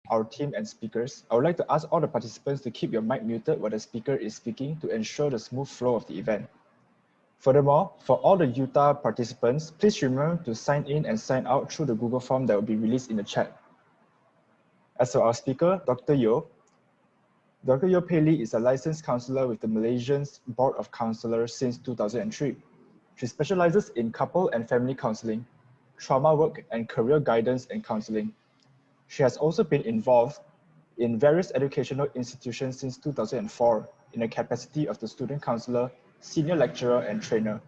our team and speakers, I would like to ask all the participants to keep your mic muted while the speaker is speaking to ensure the smooth flow of the event. Furthermore, for all the Utah participants, please remember to sign in and sign out through the Google form that will be released in the chat. As for our speaker, Dr. Yo Pei Lee is a licensed counselor with the Malaysian's Board of Counselors since 2003. She specializes in couple and family counseling, trauma work, and career guidance and counseling. She has also been involved in various educational institutions since 2004 in the capacity of the student counselor, senior lecturer, and trainer.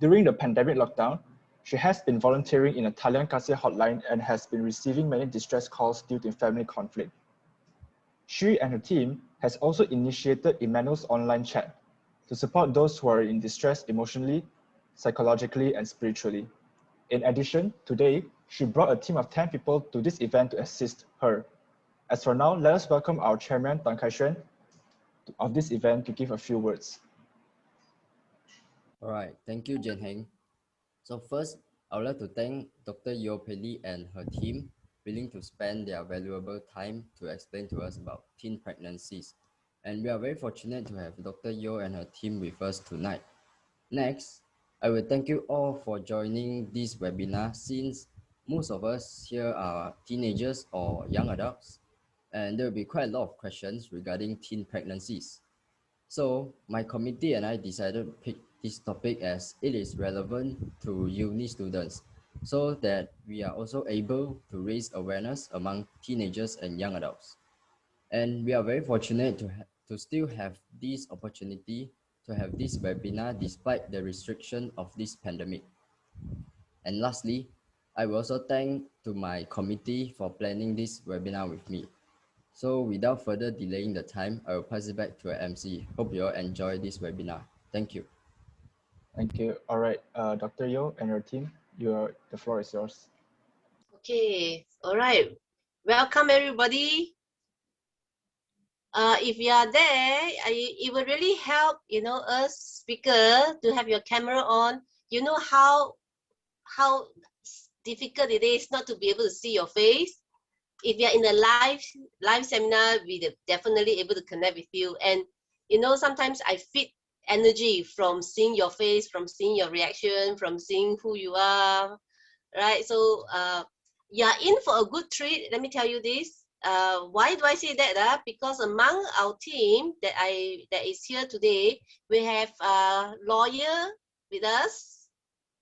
During the pandemic lockdown, she has been volunteering in a Talian Kasih hotline and has been receiving many distress calls due to family conflict. She and her team has also initiated Emmanuel's online chat to support those who are in distress emotionally, psychologically, and spiritually. In addition, today, she brought a team of 10 people to this event to assist her. As for now, let us welcome our chairman, Tan Kai Xuan, of this event to give a few words. All right, thank you, Jen Heng. So first, I would like to thank Dr. Yo Pei and her team willing to spend their valuable time to explain to us about teen pregnancies. And we are very fortunate to have Dr. Yo and her team with us tonight. Next, I will thank you all for joining this webinar since most of us here are teenagers or young adults, and there will be quite a lot of questions regarding teen pregnancies. So my committee and I decided to pick this topic as it is relevant to uni students so that we are also able to raise awareness among teenagers and young adults. And we are very fortunate to still have this opportunity to have this webinar despite the restriction of this pandemic. And lastly, I will also thank to my committee for planning this webinar with me. So without further delaying the time, I will pass it back to our MC. Hope you all enjoy this webinar. Thank you. Thank you. All right, Dr. Yo and your team, the floor is yours. Okay, all right. Welcome everybody. If you are there, it will really help, us speaker to have your camera on. You know how difficult it is not to be able to see your face. If you're in a live seminar, we definitely able to connect with you. And sometimes I feel energy from seeing your face, from seeing your reaction, from seeing who you are, right? So you're in for a good treat. Let me tell you this. Why do I say that? Because among our team that is here today, we have a lawyer with us,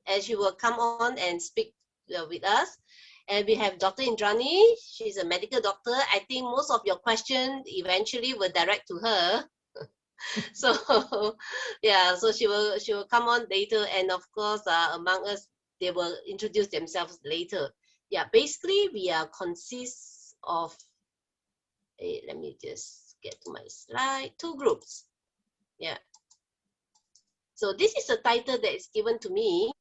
and she will come on and speak with us. And we have Dr. Indrani. She's a medical doctor. I think most of your questions eventually will direct to her. So yeah, so she will come on later, and of course among us, they will introduce themselves later. Yeah, basically we are consist of let me just get to my slide, 2 groups. Yeah, so this is the title that is given to me,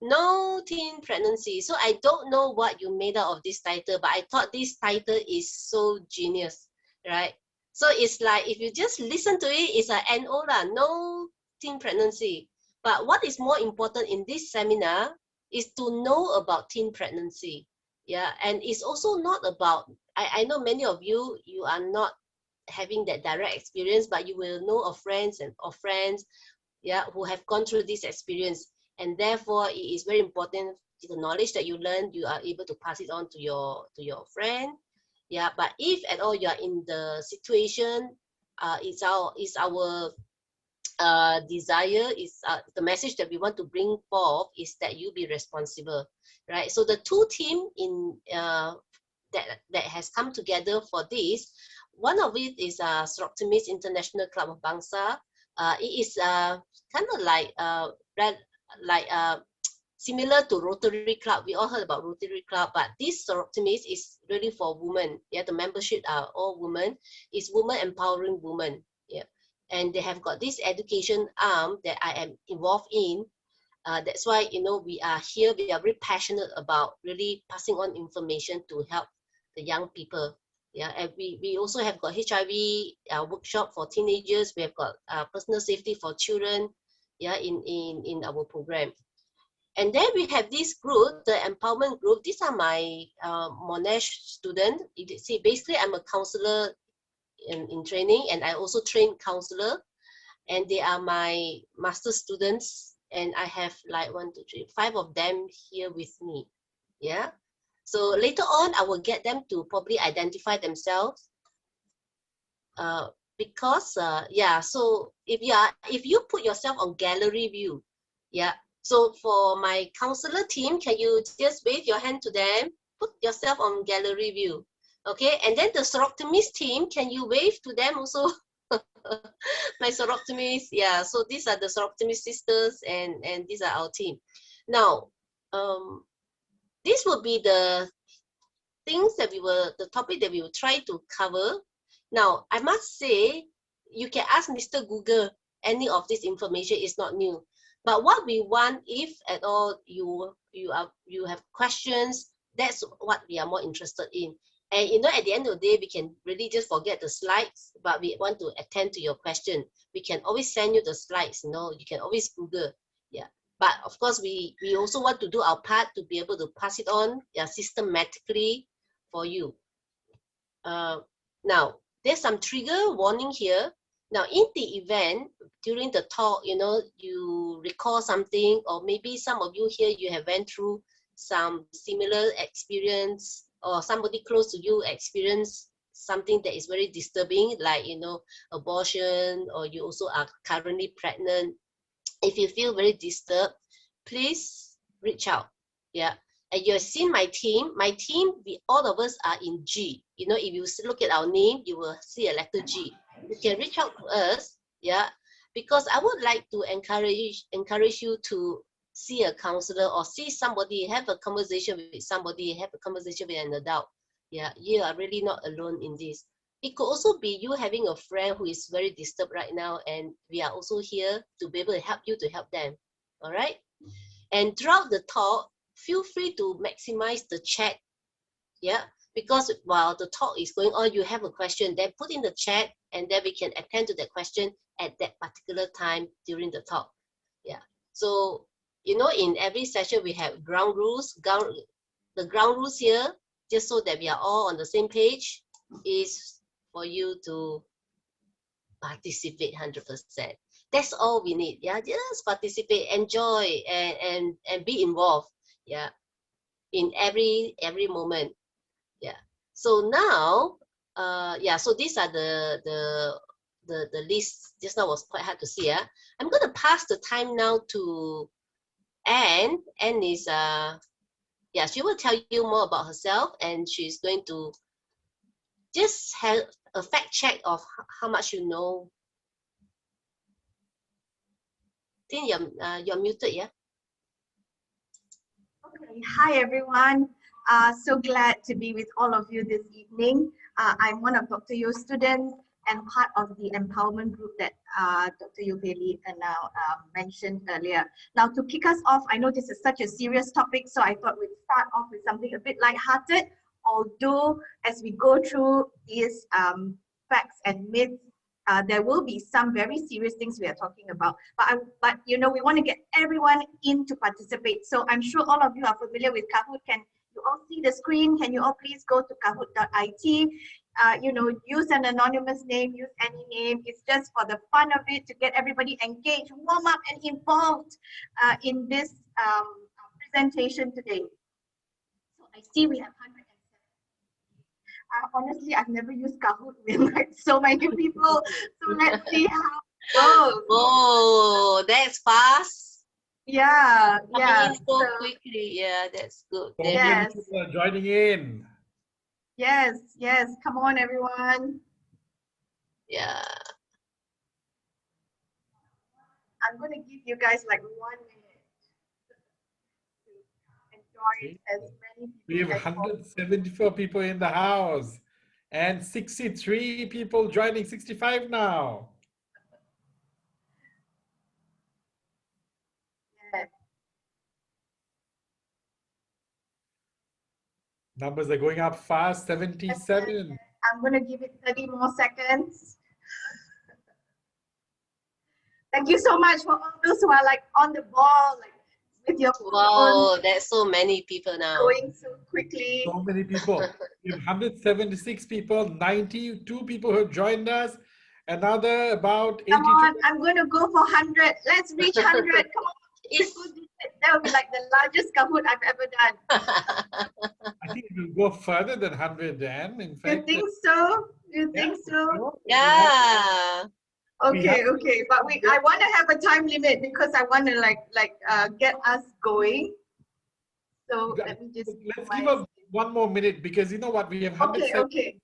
No Teen Pregnancy. So I don't know what you made out of this title, but I thought this title is so genius, right? So it's like, if you just listen to it, it's a NO lah, no teen pregnancy. But what is more important in this seminar is to know about teen pregnancy. Yeah, and it's also not about, I know many of you are not having that direct experience, but you will know of friends yeah, who have gone through this experience. And therefore, it is very important, the knowledge that you learn, you are able to pass it on to your friend. Yeah, but if at all you are in the situation, it's our desire, is the message that we want to bring forth is that you be responsible, right? So the 2 team in that has come together for this. One of it is Soroptimist International Club of Bangsar. It is kind of like similar to Rotary Club. We all heard about Rotary Club, but this Soroptimist is really for women. Yeah, the membership are all women. It's women empowering women. Yeah, and they have got this education arm that I am involved in. That's why we are here. We are very passionate about really passing on information to help the young people. Yeah, and we also have got HIV workshop for teenagers. We have got personal safety for children. Yeah, in our program. And then we have this group, the empowerment group. These are my Monash students. See, basically, I'm a counselor in training, and I also train counselor. And they are my master students. And I have like 1, 2, 3, 5 of them here with me. Yeah. So later on, I will get them to probably identify themselves. Because yeah, so if you put yourself on gallery view, yeah. So for my counselor team, can you just wave your hand to them? Put yourself on gallery view, okay? And then the Soroptimist team, can you wave to them also? My Soroptimist, yeah. So these are the Soroptimist sisters, and these are our team. Now, this will be the things that the topic that we will try to cover. Now, I must say, you can ask Mr. Google any of this information is not new. But what we want, if at all you have questions, that's what we are more interested in. And you know, at the end of the day, we can really just forget the slides, but we want to attend to your question. We can always send you the slides, you know, you can always Google. Yeah. But of course, we also want to do our part to be able to pass it on, yeah, systematically for you. Now, there's some trigger warning here. Now, in the event, during the talk, you know, you recall something, or maybe some of you here, you have went through some similar experience, or somebody close to you experienced something that is very disturbing, like, you know, abortion, or you also are currently pregnant. If you feel very disturbed, please reach out. Yeah. And you have seen my team. My team, all of us are in G. You know, if you look at our name, you will see a letter G. You can reach out to us, yeah, because I would like to encourage you to see a counselor, or see somebody, have a conversation with somebody, have a conversation with an adult. Yeah, you are really not alone in this. It could also be you having a friend who is very disturbed right now, and we are also here to be able to help you to help them. All right. And throughout the talk, feel free to maximize the chat. Yeah, because while the talk is going on, you have a question, then put in the chat, and then we can attend to that question at that particular time during the talk. Yeah. So, you know, in every session we have ground rules. The ground rules here, just so that we are all on the same page, is for you to participate 100%. That's all we need. Yeah, just participate, enjoy, and be involved. Yeah, in every moment. Yeah. So now, yeah. So these are the list. Just now was quite hard to see. Yeah. I'm going to pass the time now to Anne. Anne is yeah. She will tell you more about herself, and she's going to just have a fact check of how much you know. I think you're muted, yeah. Okay. Hi everyone. So glad to be with all of you this evening. I'm one of Dr. Yo's students and part of the empowerment group that Dr. Yo Bailey now mentioned earlier. Now, to kick us off, I know this is such a serious topic, so I thought we'd start off with something a bit lighthearted. Although, as we go through these facts and myths, there will be some very serious things we are talking about, but you know, we want to get everyone in to participate. So I'm sure all of you are familiar with Kahoot. Can you all see the screen? Can you all please go to kahoot.it? You know, use an anonymous name, use any name. It's just for the fun of it, to get everybody engaged, warm up, and involved in this presentation today. So I see we have 107. Honestly, I've never used Kahoot with like so many people. So let's see how it goes. Oh, that's fast. Yeah, yeah. So quickly. Yeah, that's good. So yes. people are joining in. Yes, yes. Come on, everyone. Yeah. I'm going to give you guys like 1 minute to enjoy as many We have people as 174 people in the house and 63 people joining, 65 now. yes. Numbers are going up fast, 77. I'm going to give it 30 more seconds. Thank you so much for all those who are like on the ball, like with your phone Wow, there's so many people now. going so quickly. So many people. We have 176 people, 92 people who have joined us. Another about 82. Come on, I'm going to go for 100. Let's reach 100. Come on. It's That would be like the largest Kahoot I've ever done. I think it will go further than 100, Dan. In You fact, think so? You yeah, think so? sure. yeah. Okay, okay. But I want to have a time limit because I want to get us going. So let me just Let's give up one more minute because you know what? We have Okay, 178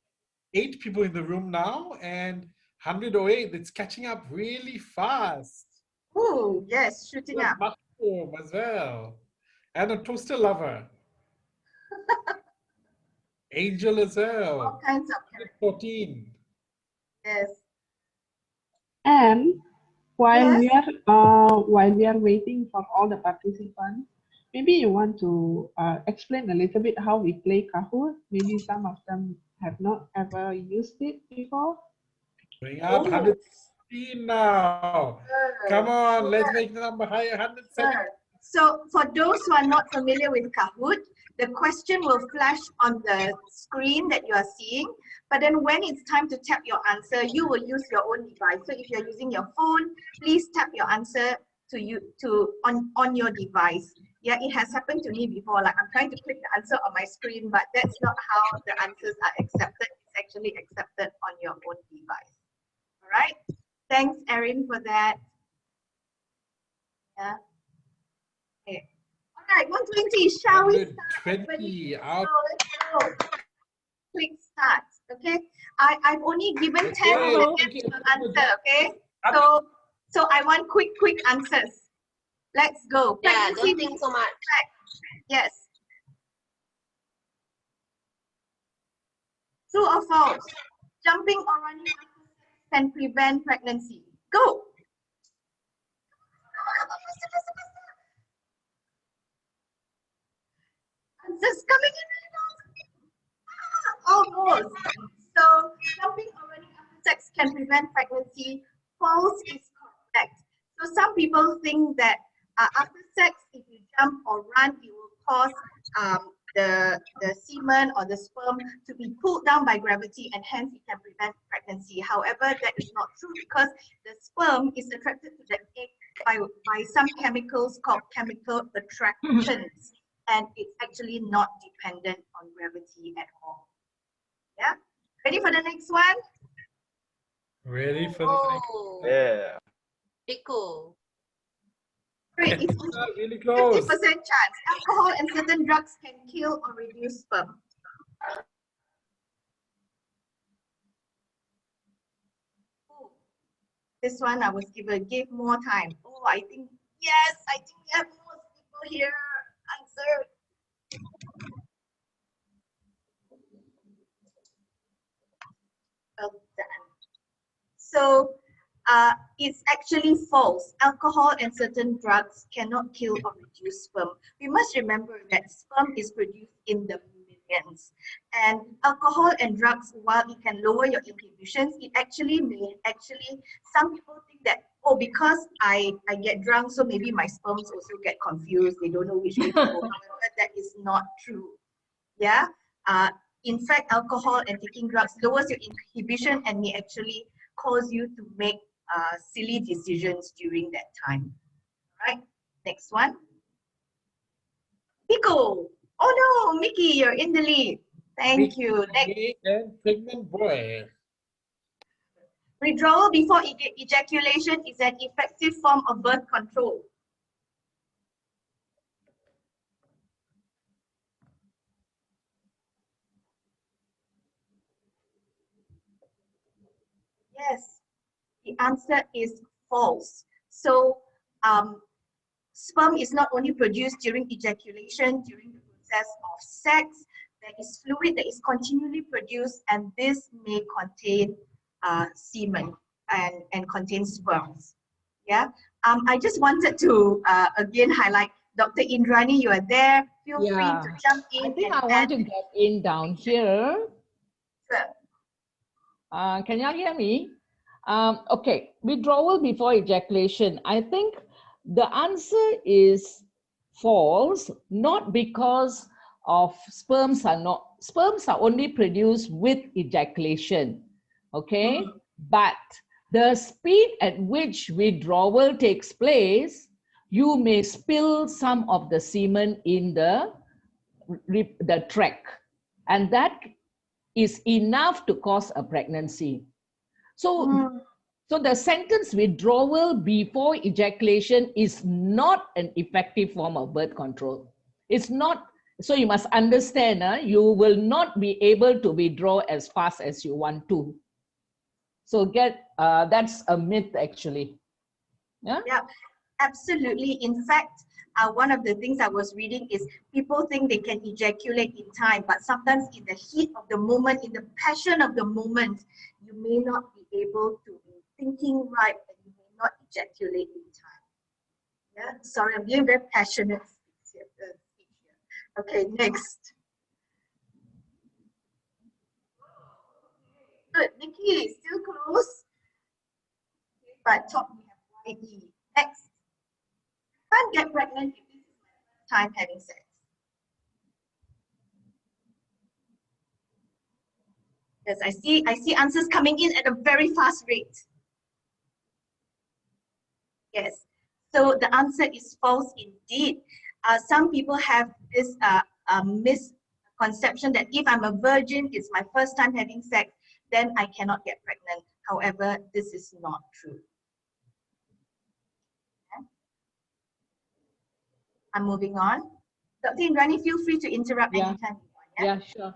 okay. people in the room now and 108. It's catching up really fast. Oh, yes, shooting Good up. mushroom as well. And a toaster lover. Angel as All well. kinds of characters. 14. Yes. And while Yes. we are waiting for all the participants, maybe you want to explain a little bit how we play Kahoot. Maybe some of them have not ever used it before. Bring up Oh. 116 now. Come on, let's make the number higher. 107. Sure. So for those who are not familiar with Kahoot, the question will flash on the screen that you are seeing. But then when it's time to tap your answer, you will use your own device. So if you're using your phone, please tap your answer on your device. Yeah, it has happened to me before. Like I'm trying to click the answer on my screen, but that's not how the answers are accepted. It's actually accepted on your own device. All right. Thanks, Erin, for that. Yeah. Okay. All right, 120. Shall we start? 120 out. Let's go. Click start. Okay. I've only given 10 Hello. seconds to answer. Okay. So I want quick answers. Let's go. Yeah, don't think so much. Yes. True or false? Jumping or running after sex can prevent pregnancy. Go. Answers coming in right now. Almost. So jumping or running after sex can prevent pregnancy. False is correct. So some people think that after sex, if you jump or run, it will cause the semen or the sperm to be pulled down by gravity, and hence it can prevent pregnancy. However, that is not true because the sperm is attracted to the egg by some chemicals called chemical attractants, and it's actually not dependent on gravity at all. Yeah, ready for the next one? Ready for the next. Oh, Yeah. Pico. Great, it's Really close. 50% chance. Alcohol and certain drugs can kill or reduce sperm. Oh, this one I was give more time. Oh, I think yes, I think we have most people here answered. Well done. So it's actually false. Alcohol and certain drugs cannot kill or reduce sperm. We must remember that sperm is produced in the millions. And alcohol and drugs, while it can lower your inhibitions, it actually some people think that, oh, because I get drunk, so maybe my sperms also get confused. They don't know which way to go. However, that is not true. Yeah. In fact, alcohol and taking drugs lowers your inhibition and may actually cause you to make silly decisions during that time. All right, next one. Pico. Oh no, Mickey, you're in the lead. Thank you. Next. And pregnant boy. Withdrawal before ejaculation is an effective form of birth control. Yes, the answer is false. So sperm is not only produced during ejaculation, during the process of sex, there is fluid that is continually produced, and this may contain semen and contain sperms. Yeah. I just wanted to again highlight, Dr. Indrani, you are there. Feel free to jump in. I think I want to get in down here. Sure. Can y'all hear me? Okay, withdrawal before ejaculation. I think the answer is false, not because of sperms are only produced with ejaculation, okay? But the speed at which withdrawal takes place, you may spill some of the semen in the tract, and that is enough to cause a pregnancy. So, so the sentence withdrawal before ejaculation is not an effective form of birth control. It's not. So you must understand, you will not be able to withdraw as fast as you want to. So that's a myth actually. Yeah. Yeah, absolutely. In fact, one of the things I was reading is people think they can ejaculate in time, but sometimes in the heat of the moment, in the passion of the moment, you may not be able to be thinking right and you may not ejaculate in time. Yeah, sorry, I'm being very passionate. Okay, next. Good, Nikki, still close. But top we have YE. Next. Can't get pregnant if this is my first time having sex. Yes, I see answers coming in at a very fast rate. Yes, so the answer is false indeed. Some people have this misconception that if I'm a virgin, it's my first time having sex, then I cannot get pregnant. However, this is not true. Okay. I'm moving on. Dr. Indrani, feel free to interrupt anytime you want. Yeah, sure.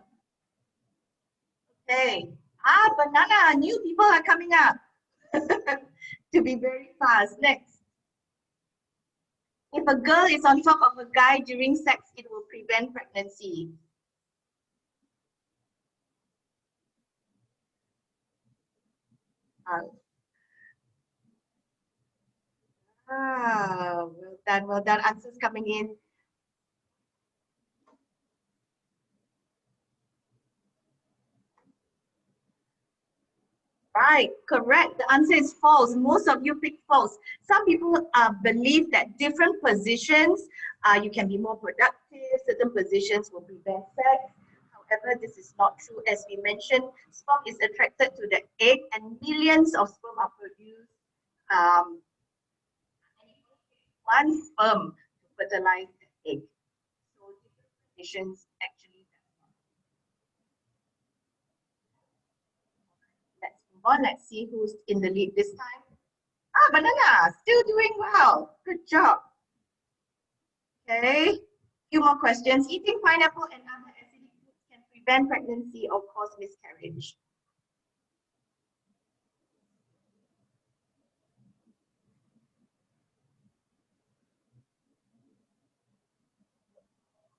Okay. Banana, new people are coming up. To be very fast. Next. If a girl is on top of a guy during sex, it will prevent pregnancy. Well done. Answers coming in. Right, correct. The answer is false. Most of you picked false. Some people believe that different positions, you can be more productive. Certain positions will prevent sex. However, this is not true. As we mentioned, sperm is attracted to the egg and millions of sperm are produced. And it takes one sperm to fertilize the egg. So different positions actually does not. Let's move on. Let's see who's in the lead this time. Banana, still doing well. Good job. Okay, few more questions. Eating pineapple and other acidic foods can prevent pregnancy or cause miscarriage.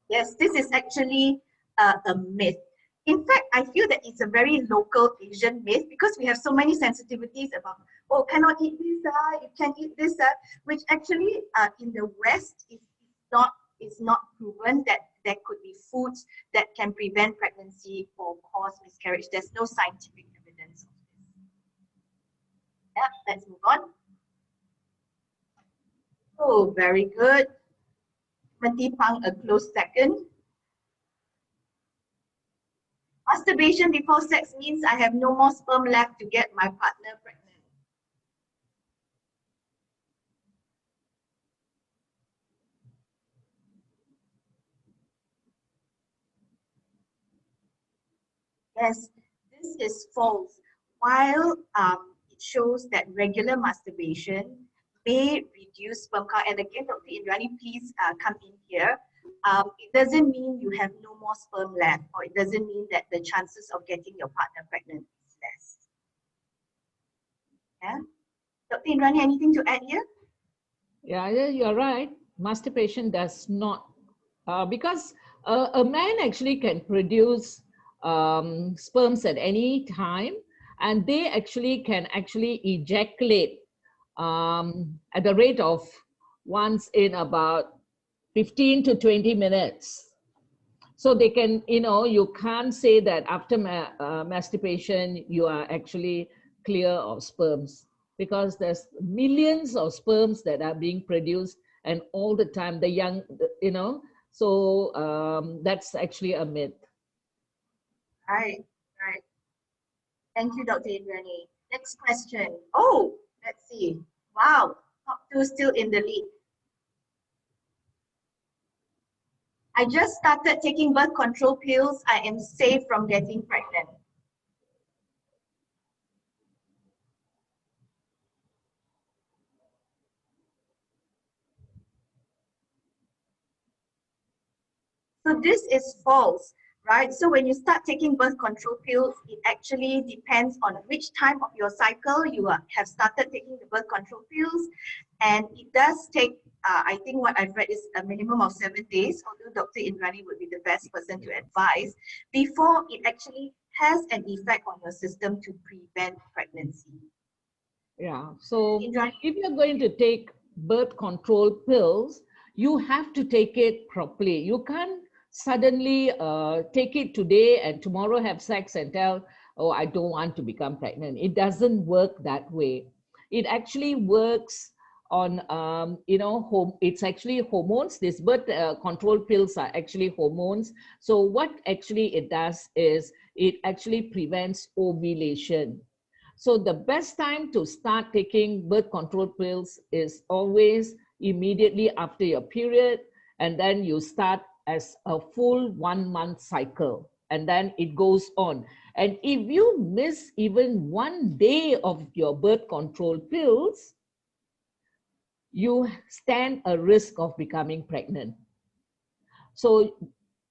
Yes, this is actually a myth. In fact, I feel that it's a very local Asian myth because we have so many sensitivities about, oh, cannot eat this, you can eat this, which actually in the West is not proven that there could be foods that can prevent pregnancy or cause miscarriage. There's no scientific evidence of this. Yeah, let's move on. Oh, very good. Matipang, a close second. Masturbation before sex means I have no more sperm left to get my partner pregnant. Yes, this is false. While it shows that regular masturbation may reduce sperm count, and again, Dr. Indrani, please come in here. It doesn't mean you have no more sperm left, or it doesn't mean that the chances of getting your partner pregnant is less. Yeah, Dr. Indrani, anything to add here? Yeah, you're right. Masturbation does not, because a man actually can produce sperms at any time, and they actually can ejaculate at the rate of once in about 15 to 20 minutes. So they can, you can't say that after masturbation, you are actually clear of sperms, because there's millions of sperms that are being produced and all the time, the young, you know, so that's actually a myth. Right, right. Thank you, Dr. Indrani. Next question. Oh, let's see. Wow, top two still in the lead. I just started taking birth control pills. I am safe from getting pregnant. So this is false, right? So when you start taking birth control pills, it actually depends on which time of your cycle you have started taking the birth control pills. And it does take, I think what I've read is a minimum of 7 days, although Dr. Indrani would be the best person to advise, before it actually has an effect on your system to prevent pregnancy. Yeah, so Indrani? if you're going to take birth control pills, you have to take it properly. You can't suddenly take it today and tomorrow have sex and tell, oh, I don't want to become pregnant. It doesn't work that way. It actually works on, you know, it's actually hormones. These birth control pills are actually hormones. So what actually it does is it actually prevents ovulation. So the best time to start taking birth control pills is always immediately after your period, and then you start as a full 1 month cycle, and then it goes on. And if you miss even 1 day of your birth control pills, you stand a risk of becoming pregnant. So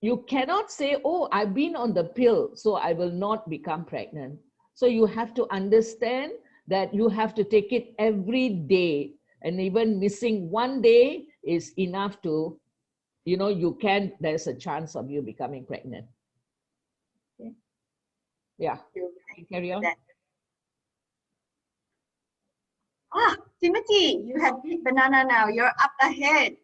you cannot say, oh, I've been on the pill, so I will not become pregnant. So you have to understand that you have to take it every day, and even missing 1 day is enough to, you know, there's a chance of you becoming pregnant. Okay. Yeah, carry on. Ah, Timothy, you have beat banana now. You're up ahead.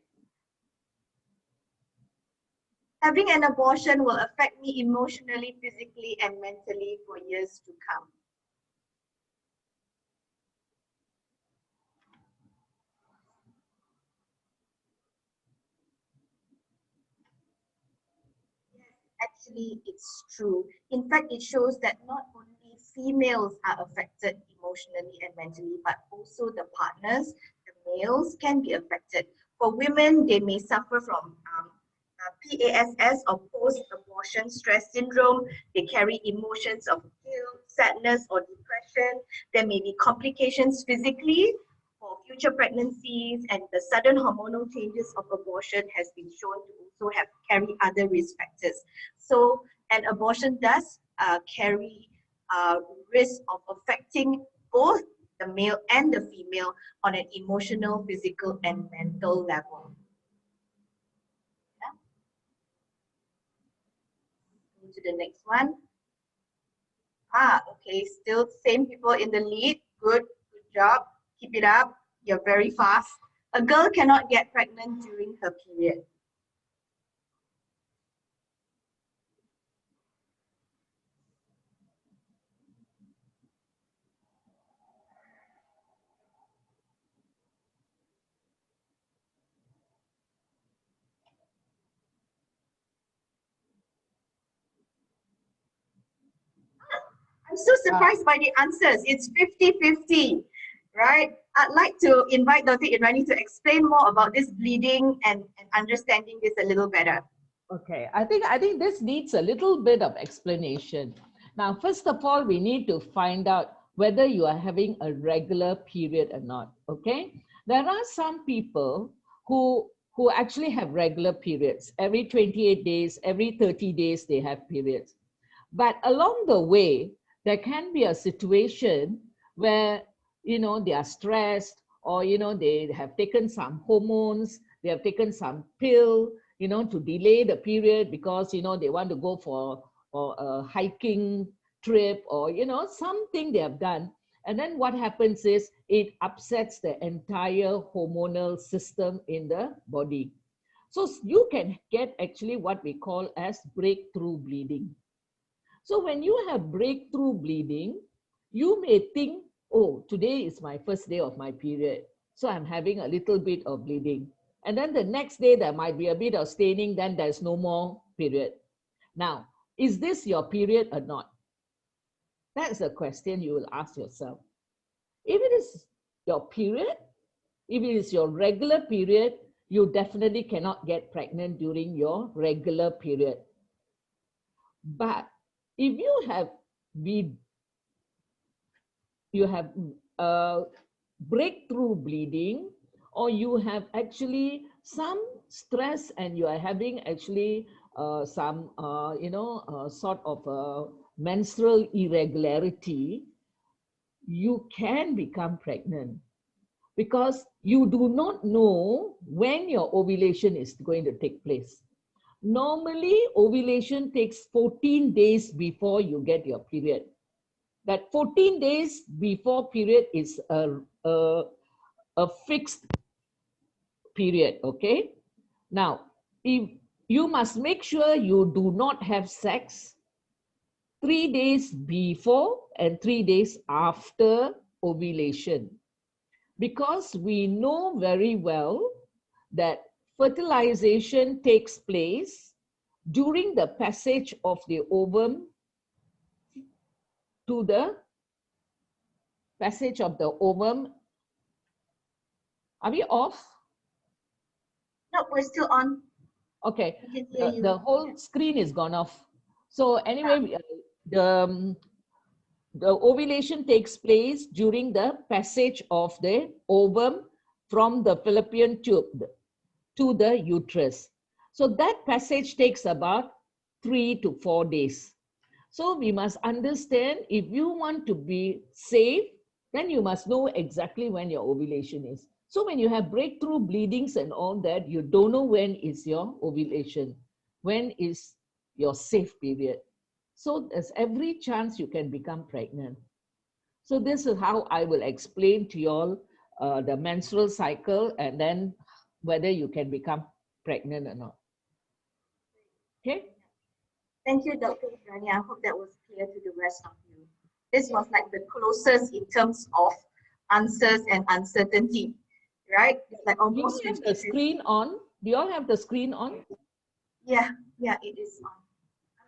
Having an abortion will affect me emotionally, physically, and mentally for years to come. Actually, it's true. In fact, it shows that not only females are affected emotionally and mentally, but also the partners, the males, can be affected. For women, they may suffer from PASS or post-abortion stress syndrome. They carry emotions of guilt, sadness, or depression. There may be complications physically for future pregnancies, and the sudden hormonal changes of abortion has been shown to also carry other risk factors. So an abortion does carry risk of affecting both the male and the female on an emotional, physical, and mental level. To the next one. Okay, still same people in the lead. Good job. Keep it up. You're very fast. A girl cannot get pregnant during her period. I'm so surprised by the answers. It's 50-50, right? I'd like to invite Dr. Indrani to explain more about this bleeding and understanding this a little better. Okay, I think this needs a little bit of explanation. Now, first of all, we need to find out whether you are having a regular period or not, okay? There are some people who actually have regular periods. Every 28 days, every 30 days, they have periods. But along the way, there can be a situation where, you know, they are stressed, or, you know, they have taken some hormones, they have taken some pill, you know, to delay the period because, you know, they want to go for a hiking trip, or, you know, something they have done. And then what happens is it upsets the entire hormonal system in the body. So you can get actually what we call as breakthrough bleeding. So when you have breakthrough bleeding, you may think, oh, today is my first day of my period, so I'm having a little bit of bleeding. And then the next day, there might be a bit of staining, then there's no more period. Now, is this your period or not? That's a question you will ask yourself. If it is your period, if it is your regular period, you definitely cannot get pregnant during your regular period. But if you have breakthrough bleeding, or you have actually some stress and you are having actually some sort of menstrual irregularity, you can become pregnant, because you do not know when your ovulation is going to take place. Normally, ovulation takes 14 days before you get your period. That 14 days before period is a fixed period, okay? Now, if you must make sure you do not have sex 3 days before and 3 days after ovulation, because we know very well that fertilization takes place during the passage of the ovum to the passage of the ovum. Are we off? No, we're still on. Okay, We can hear you. the whole screen is gone off. So anyway, the ovulation takes place during the passage of the ovum from the fallopian tube to the uterus. So that passage takes about 3 to 4 days. So we must understand, if you want to be safe, then you must know exactly when your ovulation is. So when you have breakthrough bleedings and all that, you don't know when is your ovulation, when is your safe period. So there's every chance you can become pregnant. So this is how I will explain to you all the menstrual cycle, and then whether you can become pregnant or not. Okay? Thank you, Dr. Rani. I hope that was clear to the rest of you. This was like the closest in terms of answers and uncertainty, right? It's like Do you almost have the screen on? Do you all have the screen on? Yeah, it is on.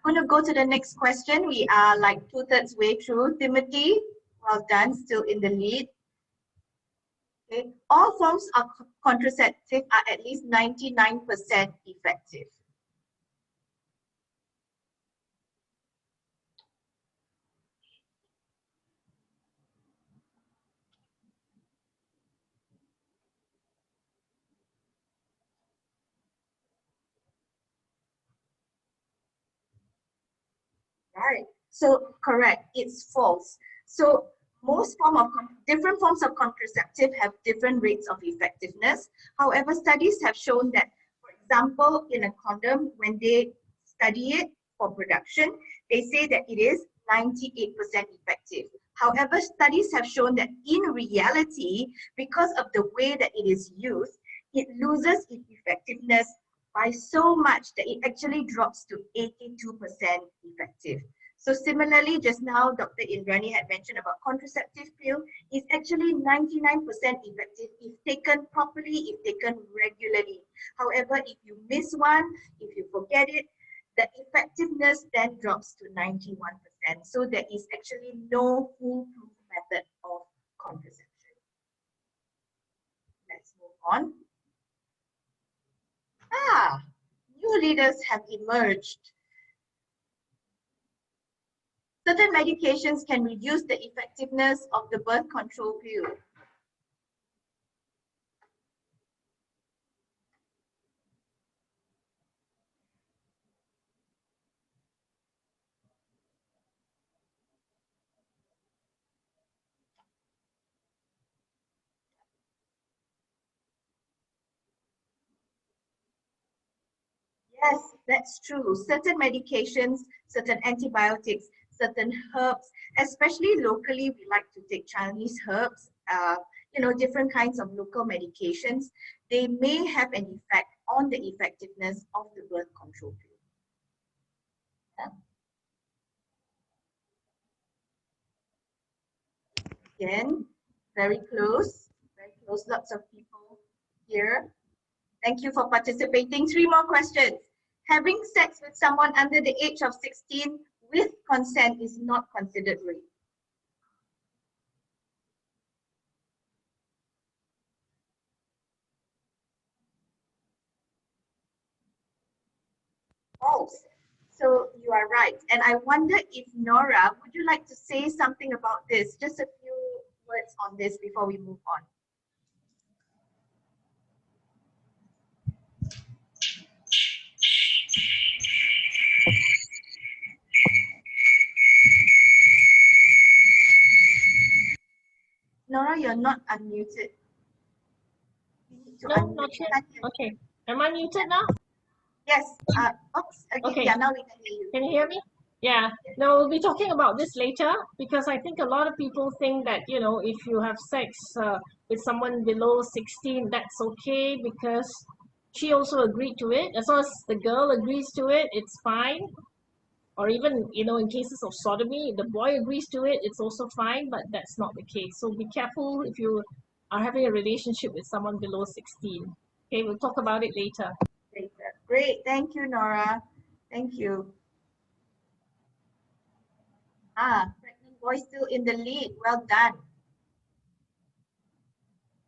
I'm going to go to the next question. We are like 2/3 way through. Timothy, well done, still in the lead. Okay. All forms of contraceptive are at least 99% effective. Right. So correct, it's false. So different forms of contraceptive have different rates of effectiveness. However, studies have shown that, for example, in a condom, when they study it for production, they say that it is 98% effective. However, studies have shown that in reality, because of the way that it is used, it loses its effectiveness by so much that it actually drops to 82% effective. So similarly, just now, Dr. Indrani had mentioned about contraceptive pill is actually 99% effective if taken properly, if taken regularly. However, if you miss one, if you forget it, the effectiveness then drops to 91%. So there is actually no foolproof method of contraception. Let's move on. New leaders have emerged. Certain medications can reduce the effectiveness of the birth control pill. Yes, that's true. Certain medications, certain antibiotics, certain herbs, especially locally, we like to take Chinese herbs, different kinds of local medications. They may have an effect on the effectiveness of the birth control pill. Again, very close, lots of people here. Thank you for participating. 3 more questions. Having sex with someone under the age of 16 with consent is not considered rape. False. So you are right. And I wonder if Nora, would you like to say something about this? Just a few words on this before we move on. Nora, you're not unmuted. No, not yet. Okay. Am I muted now? Yes. Oops. Okay. Yeah, now we can hear you. Can you hear me? Yeah. No, we'll be talking about this later because I think a lot of people think that, you know, if you have sex with someone below 16, that's okay because she also agreed to it. As long as the girl agrees to it, it's fine. Or even, you know, in cases of sodomy, the boy agrees to it, it's also fine, but that's not the case. So be careful if you are having a relationship with someone below 16. Okay, we'll talk about it later. Great. Thank you, Nora. Thank you. Pregnant boy still in the lead. Well done.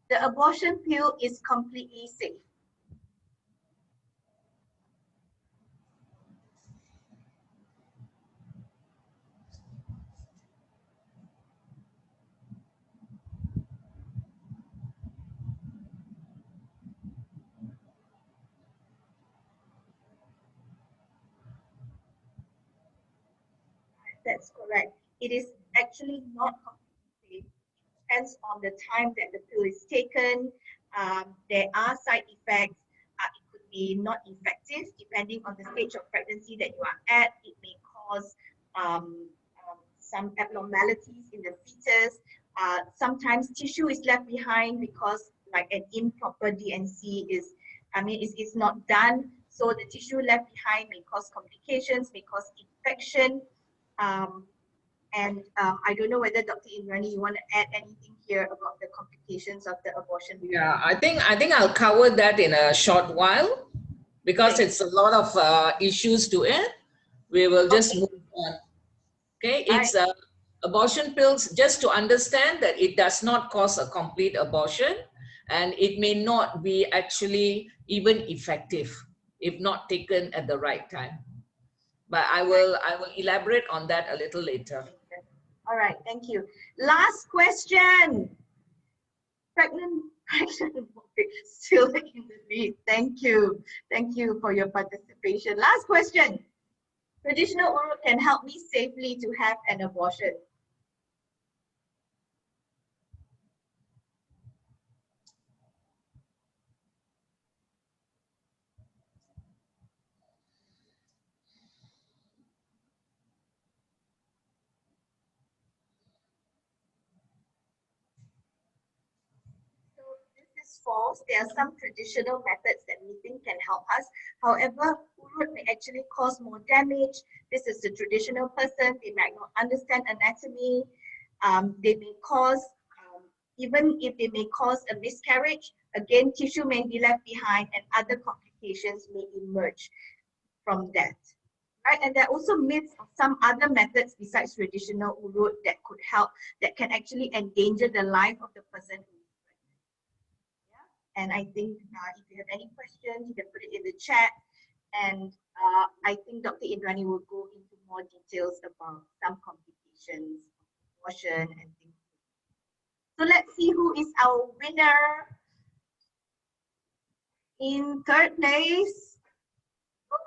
The abortion pill is completely safe. That's correct. It is actually not completely safe. It depends on the time that the pill is taken. There are side effects. It could be not effective depending on the stage of pregnancy that you are at. It may cause some abnormalities in the fetus. Sometimes tissue is left behind because like an improper DNC is not done. So the tissue left behind may cause complications, may cause infection. I don't know whether Dr. Indrani, you want to add anything here about the complications of the abortion? Yeah, I think I'll cover that in a short while because it's a lot of issues to it. We will just move on. Okay, it's abortion pills, just to understand that it does not cause a complete abortion and it may not be actually even effective if not taken at the right time. But I will elaborate on that a little later. All right, thank you. Last question. Pregnant boy still in the lead. Thank you. Thank you for your participation. Last question. Traditional urut can help me safely to have an abortion. False. There are some traditional methods that we think can help us. However, urut may actually cause more damage. This is a traditional person. They might not understand anatomy. They may cause, even if they may cause a miscarriage, again, tissue may be left behind and other complications may emerge from that. Right? And there are also myths of some other methods besides traditional urut that could help, that can actually endanger the life of the person. And I think if you have any questions, you can put it in the chat. And I think Dr. Indrani will go into more details about some complications of abortion and things. So let's see who is our winner. In third place.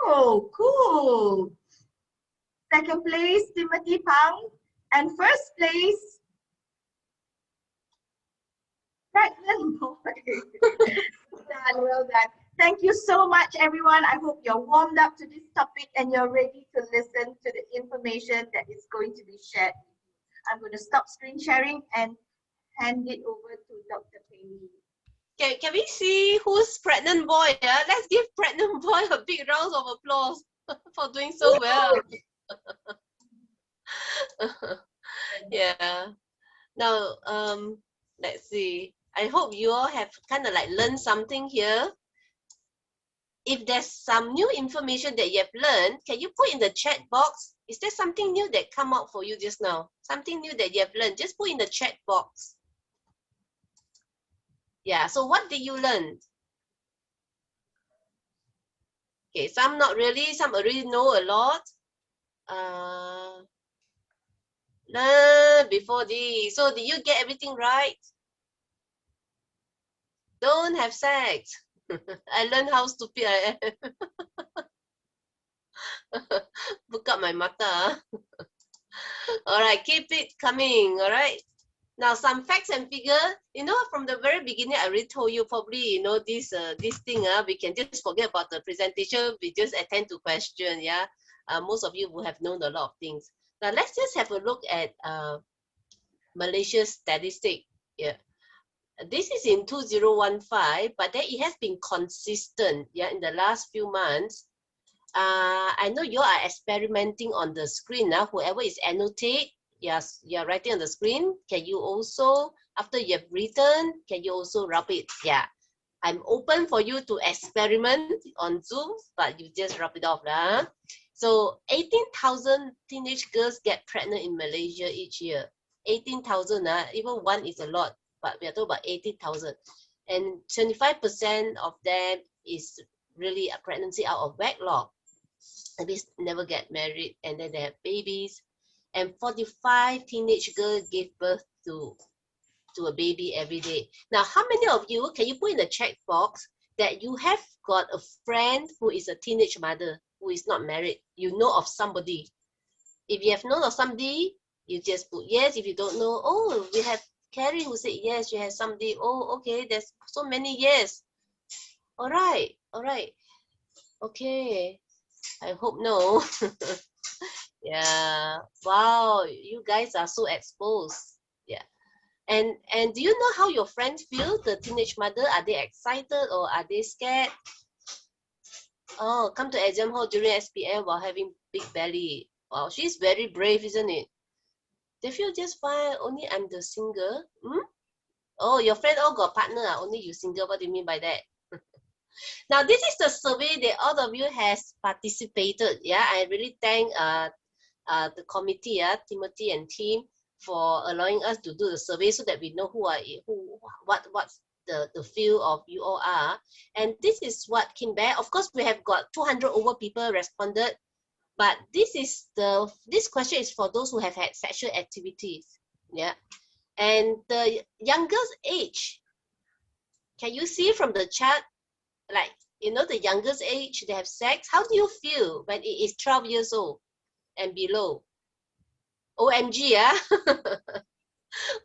Oh, cool. Second place, Timothy Pang. And first place, pregnant boy. Well done. Thank you so much, everyone. I hope you're warmed up to this topic and you're ready to listen to the information that is going to be shared. I'm going to stop screen sharing and hand it over to Dr. Pei. Can we see who's pregnant boy? Yeah? Let's give pregnant boy a big round of applause for doing so well. Yeah. Now, let's see. I hope you all have kind of like learned something here. if there's some new information that you have learned, can you put in the chat box? Is there something new that come out for you just now? Something new that you have learned? Just put in the chat box. Yeah, so what did you learn? Okay, some not really, some already know a lot. Learn before this. So did you get everything right? Don't have sex. I learned how stupid I am. Book up my mata. All right, keep it coming. All right. Now some facts and figure. You know, from the very beginning, I already told you probably, you know, this thing. We can just forget about the presentation. We just attend to question. Yeah. Most of you will have known a lot of things. Now let's just have a look at Malaysia's statistic. Yeah. This is in 2015, but then it has been consistent, yeah, in the last few months. I know you are experimenting on the screen now. Whoever is annotate, yes, you're writing on the screen. Can you also, after you have written, can you also rub it? Yeah, I'm open for you to experiment on Zoom, but you just rub it off lah. So 18,000 teenage girls get pregnant in Malaysia each year. 18,000, even one is a lot, but we are talking about 18,000. And 25% of them is really a pregnancy out of wedlock. At least never get married and then they have babies. And 45 teenage girls give birth to a baby every day. Now, how many of you, can you put in the chat box that you have got a friend who is a teenage mother who is not married? You know of somebody. If you have known of somebody, you just put yes. If you don't know, oh, we have Carrie who said yes, she has somebody. Oh, okay, there's so many yes. All right, all right. Okay, I hope no. Yeah, wow, you guys are so exposed. Yeah. And do you know how your friends feel, the teenage mother? Are they excited or are they scared? Oh, come to exam hall during SPM while having big belly. Wow, she's very brave, isn't it? They feel just fine, only I'm the single. Hmm? Oh, your friend all got partner, only you single. What do you mean by that? Now, this is the survey that all of you has participated. Yeah, I really thank the committee, Timothy and team, for allowing us to do the survey so that we know what's the feel of you all are. And this is what came back. Of course, we have got 200 over people responded, but this question is for those who have had sexual activities. Yeah, and the youngest age, can you see from the chart, like, you know, the youngest age they have sex? How do you feel when it is 12 years old and below? OMG, yeah.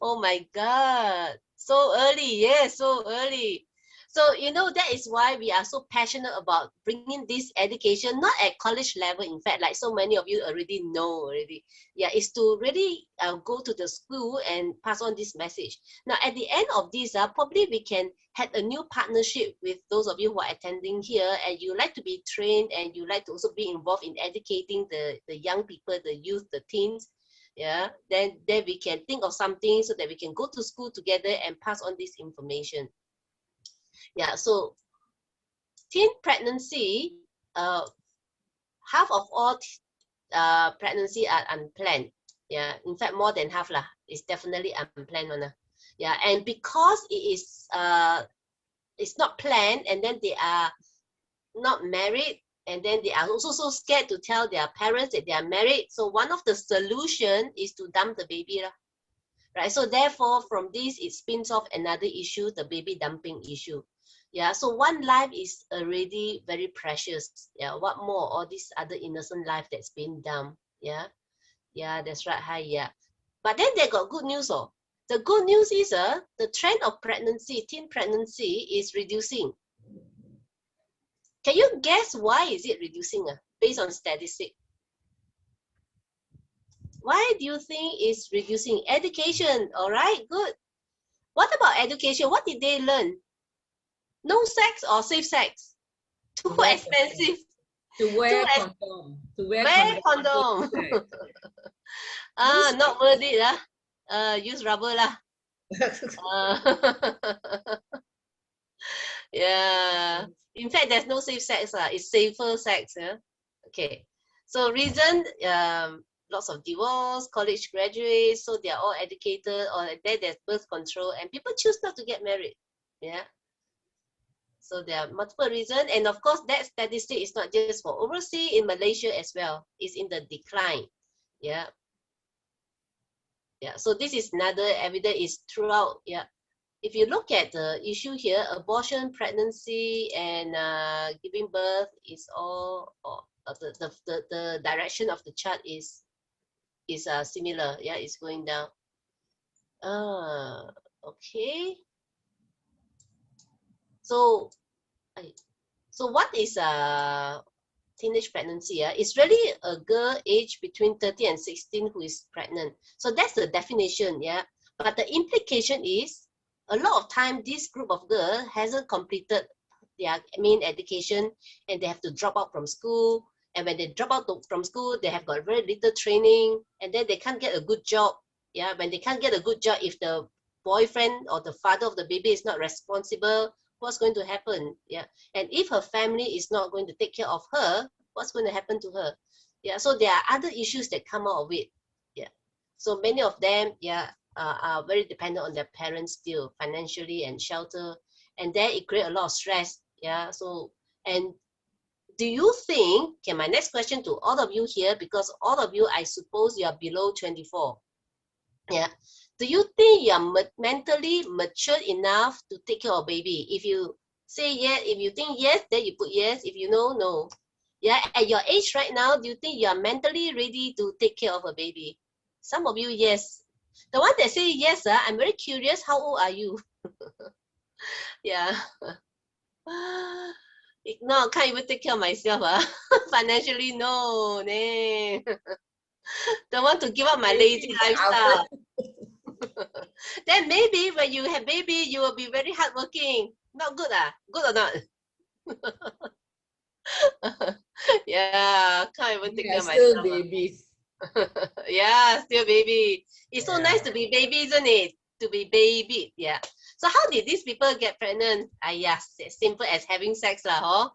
Oh my God, so early. Yes, so early. So, you know, that is why we are so passionate about bringing this education, not at college level, in fact, like so many of you already know already. Yeah, is to really go to the school and pass on this message. Now, at the end of this, probably we can have a new partnership with those of you who are attending here and you like to be trained and you like to also be involved in educating the young people, the youth, the teens. Yeah, then we can think of something so that we can go to school together and pass on this information. Yeah, so teen pregnancy, half of all pregnancy are unplanned. Yeah, in fact, more than half lah. It's definitely unplanned one. Yeah, and because it's not planned, and then they are not married, and then they are also so scared to tell their parents that they are married. So one of the solution is to dump the baby lah. Right, so therefore from this it spins off another issue, the baby dumping issue. Yeah, so one life is already very precious. Yeah, what more all this other innocent life that's been dumped? Yeah, yeah, that's right. Hi, yeah. But then they got good news. Oh, the good news is the trend of pregnancy, teen pregnancy, is reducing. Can you guess why is it reducing? Based on statistics. Why do you think it's reducing? Education, all right, good. What about education? What did they learn? No sex or safe sex? Too expensive. To wear condom. To wear condom. Not worth it. Use rubber lah. Yeah. In fact, there's no safe sex. It's safer sex. Yeah. Okay. So reason, lots of divorce, college graduates, so they are all educated, or then there's birth control, and people choose not to get married. Yeah. So there are multiple reasons, and of course that statistic is not just for overseas, in Malaysia as well. It's in the decline. Yeah. Yeah. So this is another evidence is throughout. Yeah. If you look at the issue here, abortion, pregnancy, and giving birth is all, the direction of the chart is similar. Yeah, it's going down. Okay. So what is teenage pregnancy? It's really a girl aged between 30 and 16 who is pregnant. So that's the definition. Yeah, but the implication is a lot of time this group of girls hasn't completed their main education, and they have to drop out from school. And when they drop out from school, they have got very little training, and then they can't get a good job. Yeah, when they can't get a good job, if the boyfriend or the father of the baby is not responsible, what's going to happen? Yeah, and if her family is not going to take care of her, what's going to happen to her? Yeah, so there are other issues that come out of it. Yeah, so many of them, yeah, are very dependent on their parents still financially and shelter, and then it creates a lot of stress. Yeah, so, and do you think, okay, my next question to all of you here, because all of you, I suppose you are below 24. Yeah, do you think you are mentally mature enough to take care of baby? If you say yes, if you think yes, then you put yes. If you know, no. Yeah, at your age right now, do you think you are mentally ready to take care of a baby? Some of you, yes. The one that say yes, I'm very curious, how old are you? Yeah. No, can't even take care of myself. Financially, no. Nah. Don't want to give up my lazy lifestyle. Then maybe when you have baby, you will be very hardworking. Not good, good or not? Yeah, can't even take care of myself. Still babies. Yeah, still baby. It's so nice to be baby, isn't it? To be baby. Yeah. So how did these people get pregnant? Yes, as simple as having sex lah,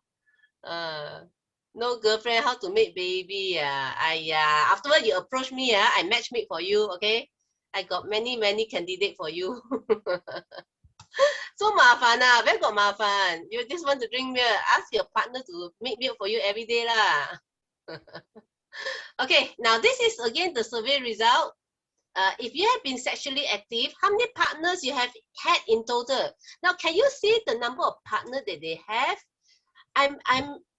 no girlfriend, how to make baby? Afterward you approach me, I matchmake for you, okay? I got many candidates for you. So mafan, where got mafan? You just want to drink milk, ask your partner to make milk for you every day lah. Okay, now this is again the survey result. If you have been sexually active, how many partners you have had in total? Now, can you see the number of partners that they have? I'm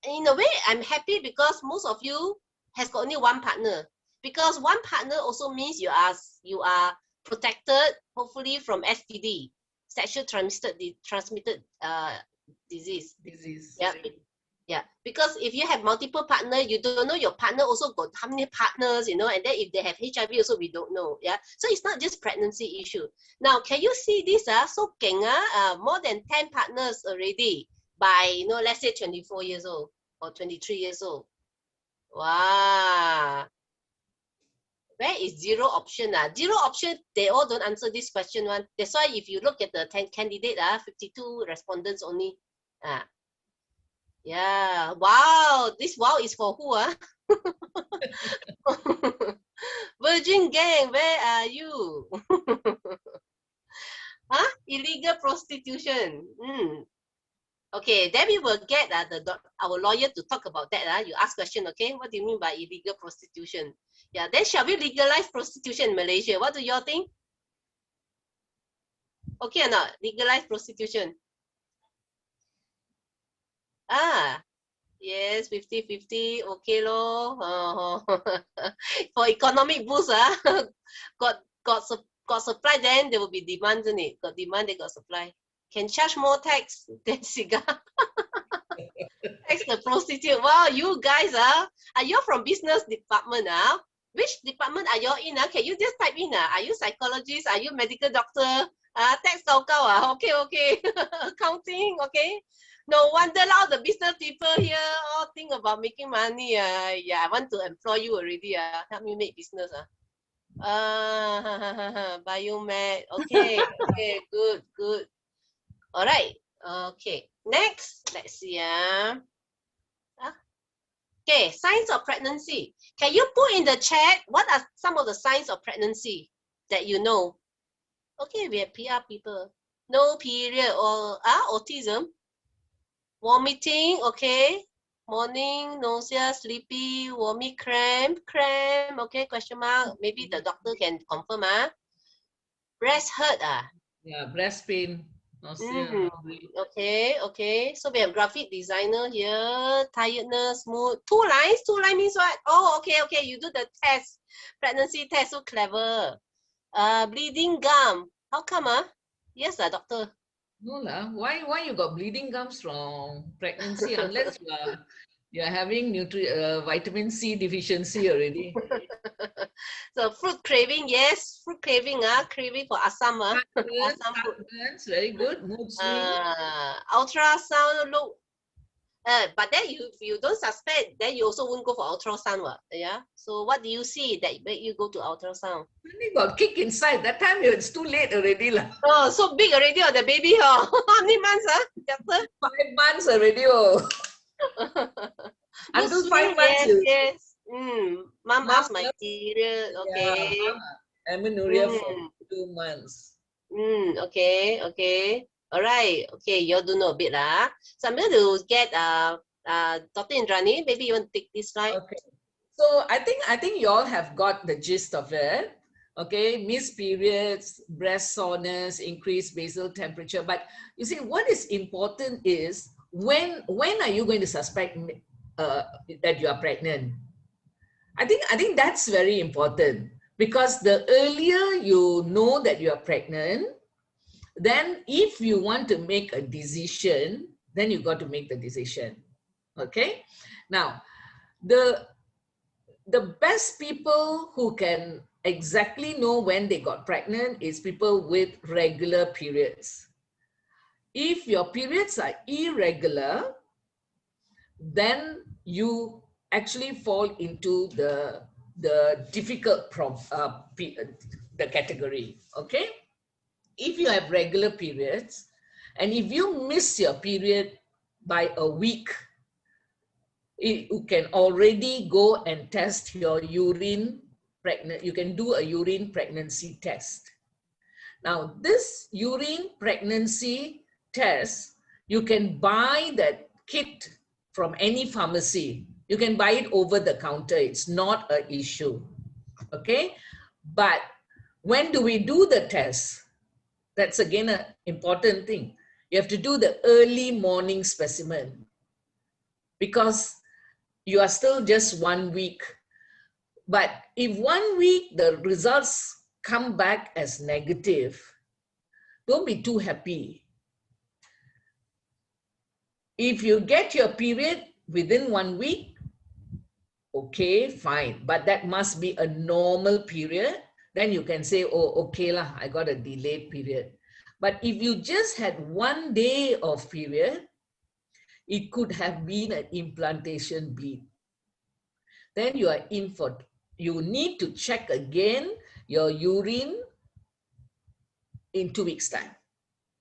in a way, I'm happy because most of you has got only one partner. Because one partner also means you are protected, hopefully, from STD, sexual transmitted disease. Yeah. Yeah, because if you have multiple partners, you don't know your partner also got how many partners, and then if they have HIV also, we don't know. Yeah, so it's not just pregnancy issue. Now, can you see this? So more than 10 partners already by, let's say 24 years old or 23 years old. Wow. Where is zero option? Zero option, they all don't answer this question one. That's why if you look at the 10 candidate, 52 respondents only. Yeah, wow, this wow is for who? Virgin gang, where are you? Illegal prostitution. Okay, then we will get our lawyer to talk about that. You ask question, okay? What do you mean by illegal prostitution? Yeah, then shall we legalize prostitution in Malaysia? What do y'all think? Okay or not? Legalize prostitution. Yes, 50-50, okay lor. For economic boost, got supply, then there will be demand, isn't it? Got demand, they got supply. Can charge more tax than cigar. Tax the prostitute. Wow, you guys, are you from business department? Which department are you in? Can you just type in? Are you psychologist? Are you medical doctor? Tax kau. Okay. Accounting, okay. No wonder all the business people here all think about making money. Yeah, I want to employ you already. Help me make business. Biomed. Okay, good. All right. Okay, next, let's see. Okay, signs of pregnancy. Can you put in the chat what are some of the signs of pregnancy that you know? Okay, we have PR people. No period or autism. Vomiting, okay. Morning, nausea, sleepy, vomit, cramp, okay, question mark. Maybe the doctor can confirm, Breast hurt, Yeah, breast pain, nausea, hungry. Okay. So we have graphic designer here. Tiredness, mood. Two lines means what? Oh, okay. You do the test, pregnancy test. So clever. Bleeding gum. How come, Yes, doctor. No lah. Why you got bleeding gums from pregnancy unless you are having vitamin C deficiency already. So fruit craving, yes, fruit craving, craving for asam, asam food. Heartburns, very good. Mood swing. Ultrasound look. But then if you don't suspect, then you also won't go for ultrasound, yeah. So what do you see that make you go to ultrasound? Only got kick inside. That time it's too late already lah. Oh, so big already, the baby, How many months, doctor? 5 months already, Until 5 months. Yes. Mom asked my period. Okay. Yeah, amenorrhea for 2 months. Okay. All right. Okay, you all do know a bit, So I'm going to get Dr. Indrani. Maybe you want to take this slide. Okay. So I think you all have got the gist of it. Okay, missed periods, breast soreness, increased basal temperature. But you see, what is important is when are you going to suspect that you are pregnant? I think that's very important, because the earlier you know that you are pregnant, then if you want to make a decision, then you got to make the decision. Okay. Now, the best people who can exactly know when they got pregnant is people with regular periods. If your periods are irregular, then you actually fall into the difficult the category. Okay. If you have regular periods, and if you miss your period by a week, you can already go and test your urine pregnant. You can do a urine pregnancy test. Now, this urine pregnancy test, you can buy that kit from any pharmacy. You can buy it over the counter. It's not an issue. Okay. But when do we do the test? That's again an important thing. You have to do the early morning specimen, because you are still just 1 week. But if 1 week the results come back as negative, don't be too happy. If you get your period within 1 week, okay, fine. But that must be a normal period. Then you can say, oh, okay lah, I got a delayed period. But if you just had 1 day of period, it could have been an implantation bleed. Then you are in for, you need to check again your urine in 2 weeks' time.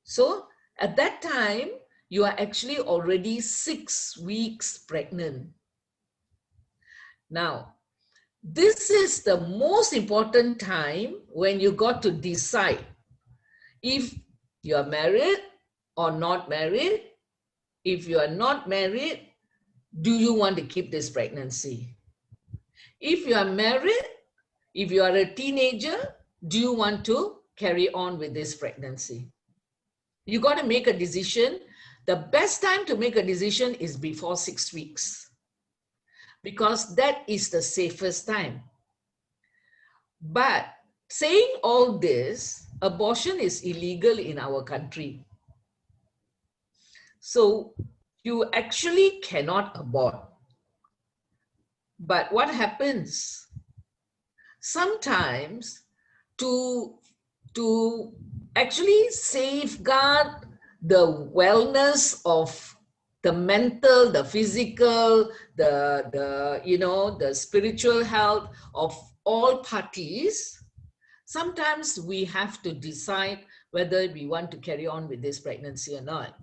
So at that time, you are actually already 6 weeks pregnant. Now, this is the most important time when you got to decide if you are married or not married. If you are not married, do you want to keep this pregnancy? If you are married, if you are a teenager, do you want to carry on with this pregnancy? You got to make a decision. The best time to make a decision is before 6 weeks, because that is the safest time. But saying all this, abortion is illegal in our country. So you actually cannot abort. But what happens? Sometimes to actually safeguard the wellness of the mental, the physical, the spiritual health of all parties, sometimes we have to decide whether we want to carry on with this pregnancy or not.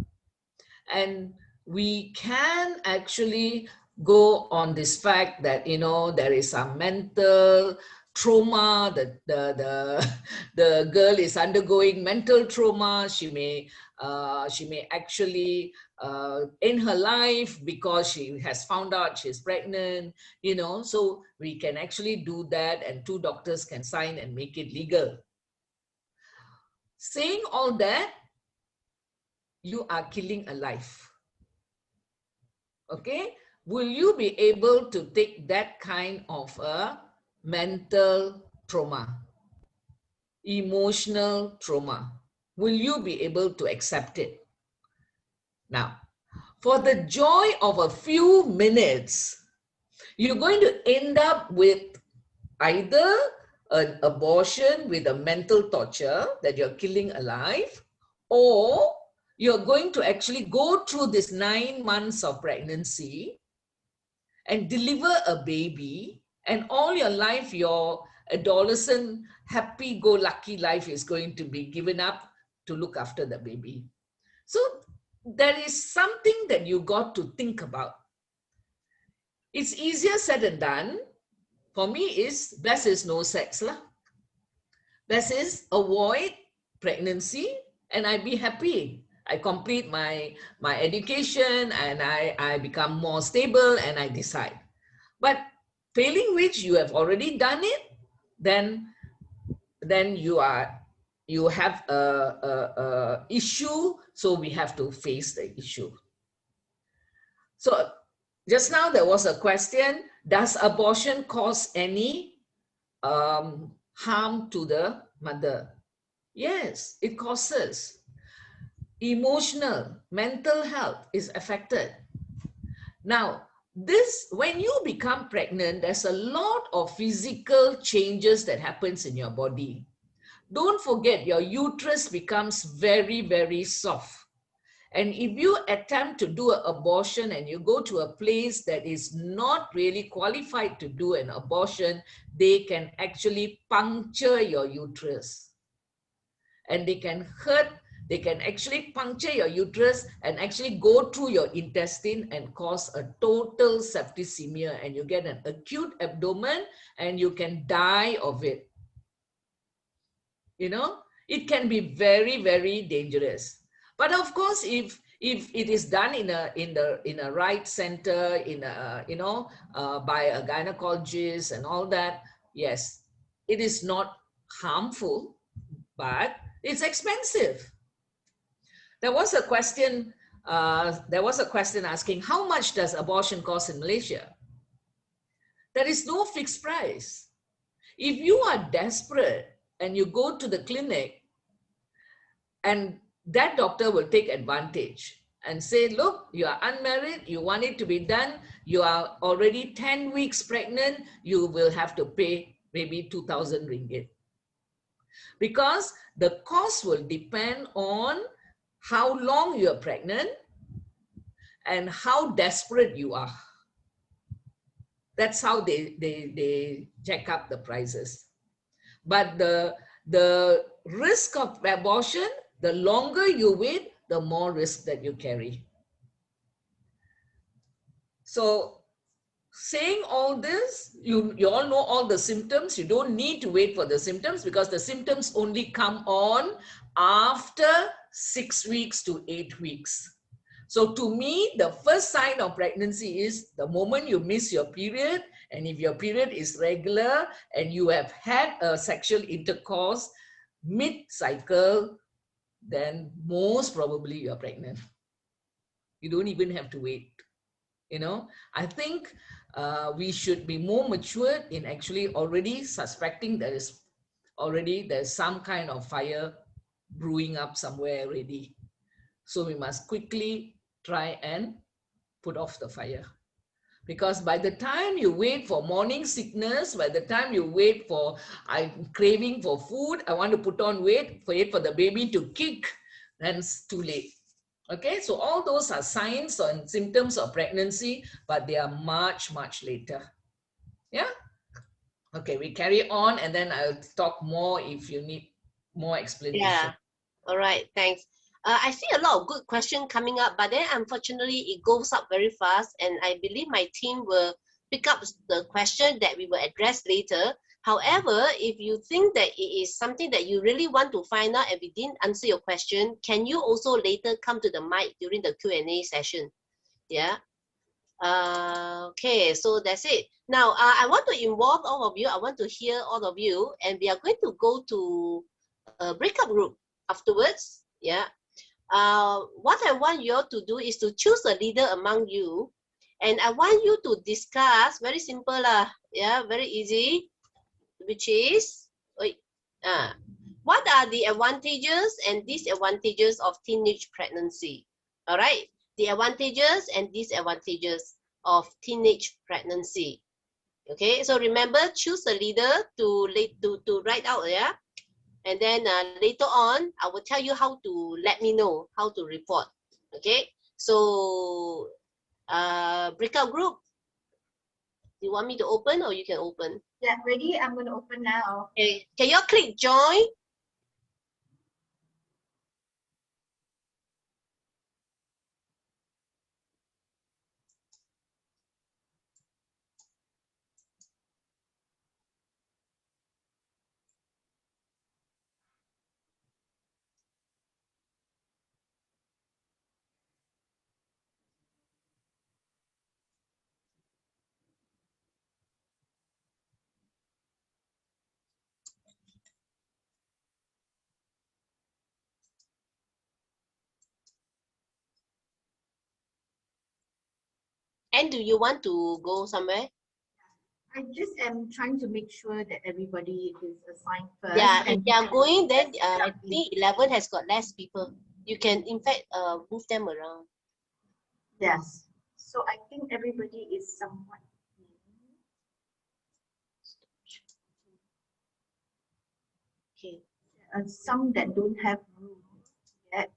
And we can actually go on this fact that, you know, there is some mental trauma, the girl is undergoing mental trauma. She may actually in her life, because she has found out she's pregnant, you know, so we can actually do that, and 2 doctors can sign and make it legal. Saying all that, you are killing a life. Okay, will you be able to take that kind of a mental trauma, emotional trauma? Will you be able to accept it? Now, for the joy of a few minutes, you're going to end up with either an abortion with a mental torture that you're killing alive, or you're going to actually go through this 9 months of pregnancy and deliver a baby, and all your life, your adolescent, happy-go-lucky life is going to be given up to look after the baby. So there is something that you got to think about. It's easier said than done. For me, is best is no sex lah. Best is avoid pregnancy, and I be happy. I complete my education, and I become more stable, and I decide. But failing which, you have already done it, then you have a issue, so we have to face the issue. So just now there was a question, does abortion cause any harm to the mother? Yes, it causes. Emotional, mental health is affected. Now, when you become pregnant, there's a lot of physical changes that happens in your body. Don't forget, your uterus becomes very, very soft. And if you attempt to do an abortion and you go to a place that is not really qualified to do an abortion, they can actually puncture your uterus. And they can actually puncture your uterus and actually go through your intestine and cause a total septicemia, and you get an acute abdomen and you can die of it. You know, it can be very, very dangerous. But of course, if it is done in a right center, by a gynecologist and all that, yes, it is not harmful, but it's expensive. There was a question asking, how much does abortion cost in Malaysia? There is no fixed price. If you are desperate and you go to the clinic, and that doctor will take advantage and say, look, you are unmarried, you want it to be done, you are already 10 weeks pregnant, you will have to pay maybe 2,000 ringgit. Because the cost will depend on how long you're pregnant and how desperate you are. That's how they jack up the prices. But the risk of abortion, the longer you wait, the more risk that you carry. So saying all this, you all know all the symptoms. You don't need to wait for the symptoms, because the symptoms only come on after 6 weeks to 8 weeks. So to me, the first sign of pregnancy is the moment you miss your period, and if your period is regular and you have had a sexual intercourse mid-cycle, then most probably you are pregnant. You don't even have to wait. You know, I think we should be more matured in actually already suspecting there's some kind of fire brewing up somewhere already. So we must quickly try and put off the fire. Because by the time you wait for morning sickness, by the time you wait for, I'm craving for food, I want to put on weight, wait for the baby to kick, then it's too late. Okay, so all those are signs and symptoms of pregnancy, but they are much, much later. Yeah? Okay, we carry on, and then I'll talk more if you need more explanation. Yeah, all right, thanks. I see a lot of good questions coming up, but then unfortunately it goes up very fast, and I believe my team will pick up the question that we will address later. However, if you think that it is something that you really want to find out and we didn't answer your question, can you also later come to the mic during the Q&A session? Yeah. Okay, so that's it. Now, I want to involve all of you. I want to hear all of you, and we are going to go to a breakup group afterwards. Yeah. What I want you all to do is to choose a leader among you, and I want you to discuss, very simple lah, yeah, very easy, which is, what are the advantages and disadvantages of teenage pregnancy? All right, the advantages and disadvantages of teenage pregnancy. Okay, so remember, choose a leader to write out, yeah. And then later on, I will tell you how to let me know how to report. Okay, so breakout group. You want me to open or you can open? Yeah, ready? I'm going to open now. Okay, can you all click join? And do you want to go somewhere? I just am trying to make sure that everybody is assigned first. Yeah, if and they are going, then I think 11 has got less people. You can, in fact, move them around. Yes. So I think everybody is somewhat. Okay. Some that don't have room yet.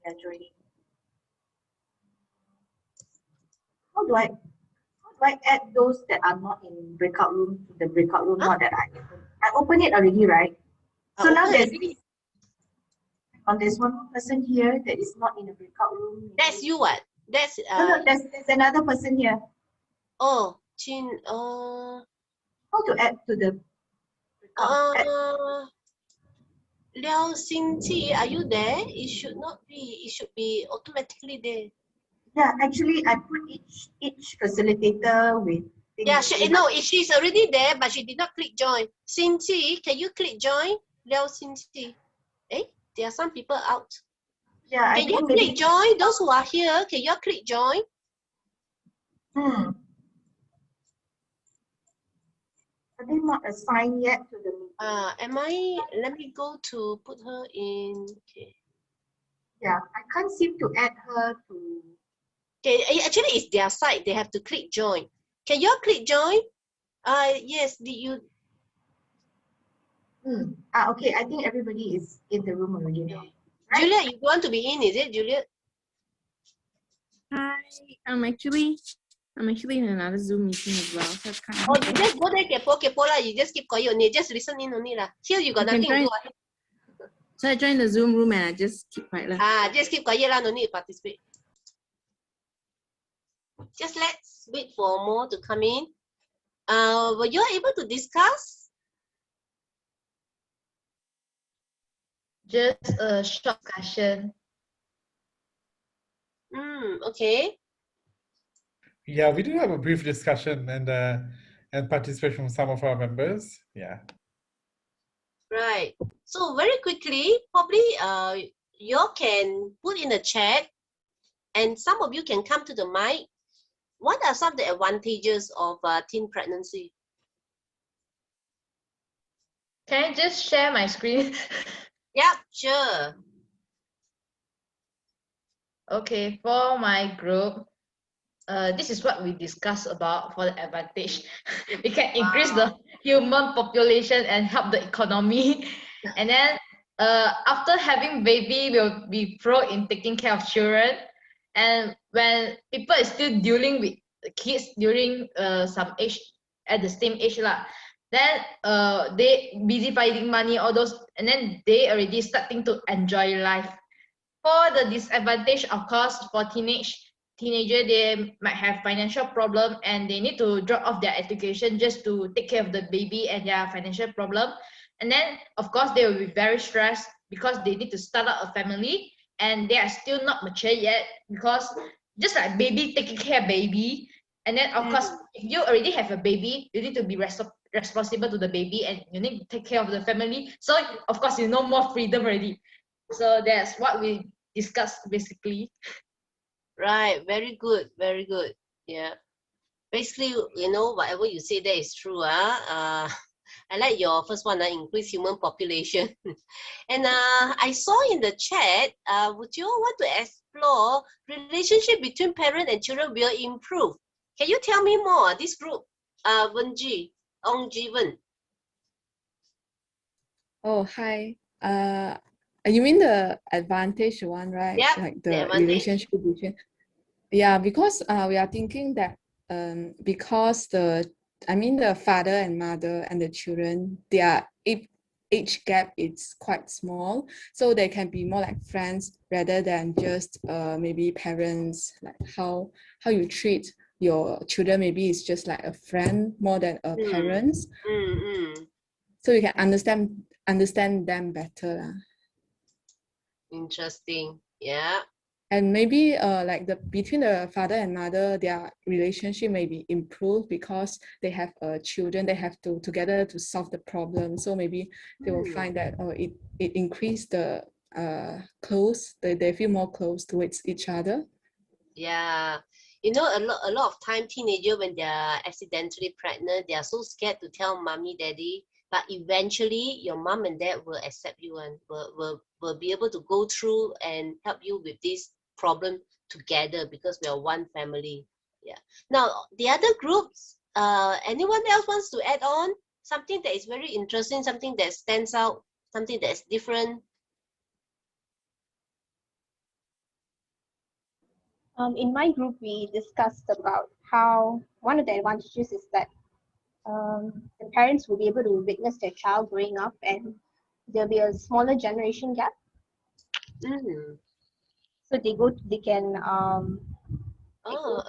They are joining. How do I add those that are not in breakout room to the breakout room? Not that I open it already, right? So now there's one more person here that is not in the breakout room. That's you, what? That's no, there's another person here. Oh, Chin. How to add to the Liao Xingqi, are you there? It should not be. It should be automatically there. Yeah, actually, I put each facilitator with. Yeah, she's already there, but she did not click join. Xingqi, can you click join? Liao Xingqi. There are some people out. Yeah, can you click join? Those who are here, can you click join? Are they not assigned yet to the meeting? Let me go to put her in. Okay. Yeah, I can't seem to add her to. Okay, actually it's their side. They have to click join. Can you all click join? Yes, did you? Okay, I think everybody is in the room already now. Right? Juliet, you want to be in, is it, Juliet? Hi, I'm actually in another Zoom meeting as well. So it's kind of you just go there, kepo lah. You just keep quiet only. Just listen in only lah. Here you got nothing to do. So I joined the Zoom room and I just keep quiet lah. Just keep quiet lah. No need to participate. Just let's wait for more to come in. Were you able to discuss? Just a short discussion. Okay. Yeah, we do have a brief discussion and participation from some of our members. Yeah. Right. So very quickly, probably you all can put in the chat, and some of you can come to the mic. What are some of the advantages of teen pregnancy? Can I just share my screen? Yeah, sure. Okay, for my group, this is what we discussed about for the advantage. We can increase the human population and help the economy. And then after having baby, we'll be pro in taking care of children. And when people are still dealing with the kids during some age, at the same age, Then they busy finding money, all those, and then they already starting to enjoy life. For the disadvantage, of course, for teenager, they might have financial problem and they need to drop off their education just to take care of the baby and their financial problem. And then, of course, they will be very stressed because they need to start up a family and they are still not mature yet, because just like baby taking care of baby, and then of course, if you already have a baby, you need to be responsible to the baby and you need to take care of the family. So of course, you know, more freedom already. So that's what we discussed basically. Right, very good, very good. Yeah. Basically, you know, whatever you say there is true. I like your first one, increase human population. And I saw in the chat, would you want to explore relationship between parent and children will improve? Can you tell me more? This group, Wenji, Ong Jiwen. Oh, hi. You mean the advantage one, right? Yeah, like the the advantage. relationship between. Yeah, because we are thinking that because the father and mother and the children, their age gap is quite small, so they can be more like friends rather than just maybe parents. Like how you treat your children, maybe it's just like a friend more than a parents. So you can understand them better. Interesting. Yeah. And maybe like between the father and mother, their relationship may be improved because they have children. They have to together to solve the problem. So maybe they will find that it increased the close. They feel more close towards each other. Yeah. You know, a lot of time teenagers, when they're accidentally pregnant, they are so scared to tell mommy, daddy. But eventually, your mom and dad will accept you and will be able to go through and help you with this problem together, because we are one family. Yeah. Now, the other groups, anyone else wants to add on something that is very interesting, something that stands out, something that's different? In my group, we discussed about how one of the advantages is that the parents will be able to witness their child growing up, and there'll be a smaller generation gap. So they can go through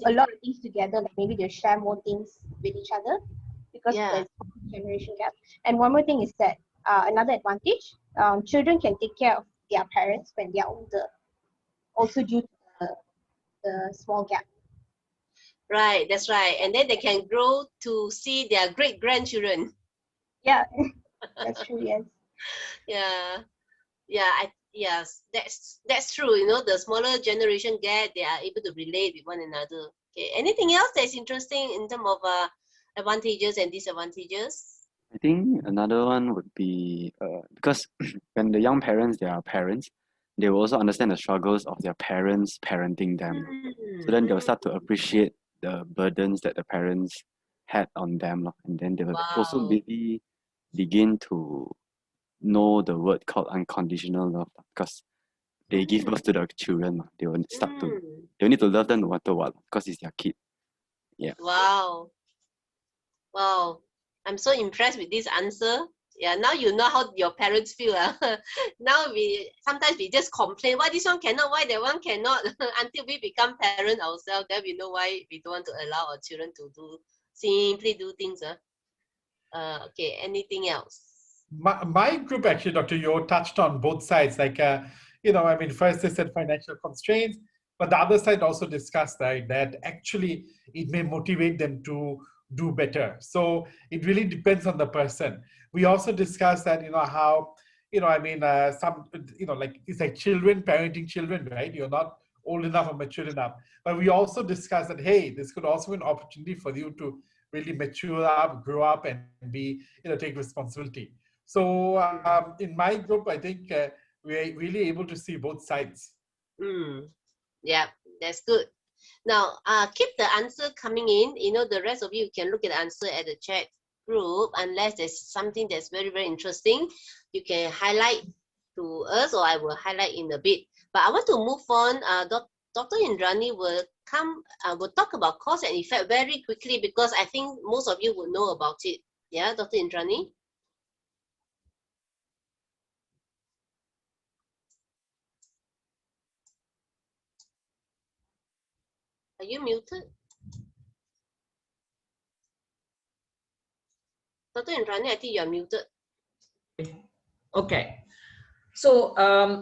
a lot of things together, like maybe they'll share more things with each other because there's a generation gap. And one more thing is that another advantage, children can take care of their parents when they are older, also due to the small gap. Right, that's right. And then they can grow to see their great grandchildren. Yeah, that's true. Yes. Yes, that's true. You know, the smaller generation gap, they are able to relate with one another. Okay. Anything else that's interesting in terms of advantages and disadvantages? I think another one would be because when the young parents, they are parents, they will also understand the struggles of their parents parenting them. So then they'll start to appreciate the burdens that the parents had on them, and then they will also maybe begin to know the word called unconditional love, because they give birth to the children. They will start to, they need to love them no matter what, because it's their kid. Yeah. Wow. I'm so impressed with this answer. Yeah, now you know how your parents feel. Now sometimes we just complain, why this one cannot, why that one cannot, until we become parents ourselves, then we know why we don't want to allow our children to simply do things. Okay, anything else? My group actually, Dr. Yo, touched on both sides. Like, first they said financial constraints, but the other side also discussed that actually it may motivate them to do better. So it really depends on the person. We also discussed that, how, it's like children parenting children, right? You're not old enough or mature enough. But we also discussed that, hey, this could also be an opportunity for you to really mature up, grow up, and be, take responsibility. So in my group, I think we're really able to see both sides. Yeah, that's good. Now, keep the answer coming in. The rest of you can look at the answer at the chat group. Unless there's something that's very, very interesting, you can highlight to us, or I will highlight in a bit. But I want to move on. Dr. Indrani will talk about cause and effect very quickly, because I think most of you will know about it. Yeah, Dr. Indrani. Are you muted? Dr. Indrani, I think you are muted. Okay. So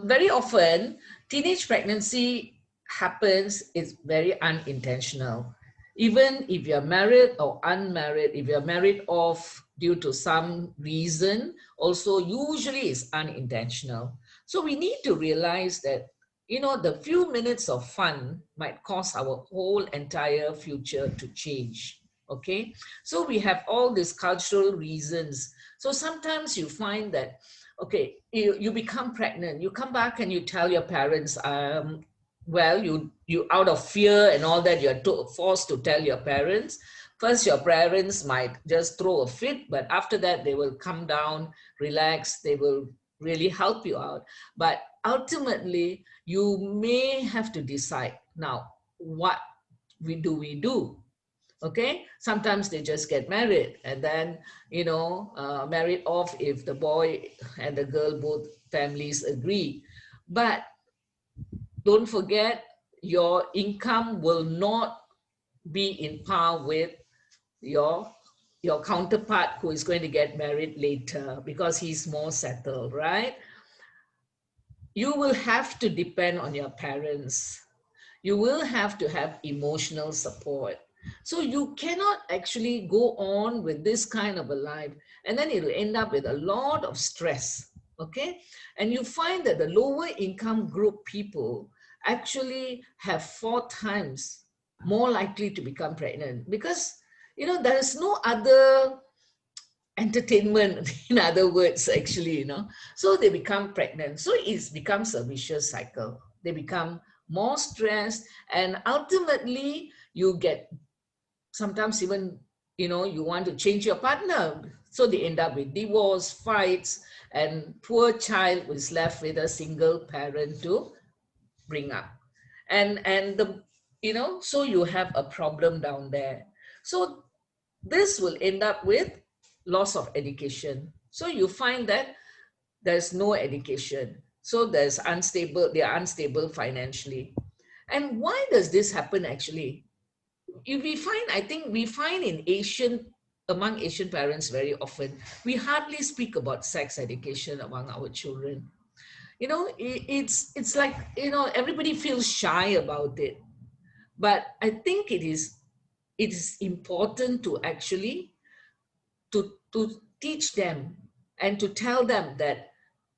very often, teenage pregnancy happens is very unintentional. Even if you're married or unmarried, if you're married off due to some reason, also usually is unintentional. So we need to realize that, you know, the few minutes of fun might cause our whole entire future to change. Okay. So we have all these cultural reasons. So sometimes you find that, okay, you become pregnant, you come back and you tell your parents, well, you out of fear and all that, you're forced to tell your parents. First, your parents might just throw a fit, but after that, they will come down, relax, they will really help you out. But ultimately, you may have to decide now, what we do. Okay, sometimes they just get married and then, you know, married off if the boy and the girl, both families agree. But don't forget, your income will not be in par with your counterpart who is going to get married later because he's more settled, right? You will have to depend on your parents. You will have to have emotional support. So you cannot actually go on with this kind of a life, and then it'll end up with a lot of stress. Okay. And you find that the lower income group people actually have 4 times more likely to become pregnant because, you know, there is no other entertainment, in other words, actually, you know, so they become pregnant. So it becomes a vicious cycle. They become more stressed, and ultimately you get sometimes even, you know, you want to change your partner. So they end up with divorce, fights, and poor child is left with a single parent to bring up. And the, you know, so you have a problem down there. So this will end up with loss of education. So you find that there's no education. So there's unstable, they are unstable financially. And why does this happen actually? If we find, I think we find in among Asian parents very often, we hardly speak about sex education among our children. You know, it's like, you know, everybody feels shy about it. But I think it is important to actually to teach them and to tell them that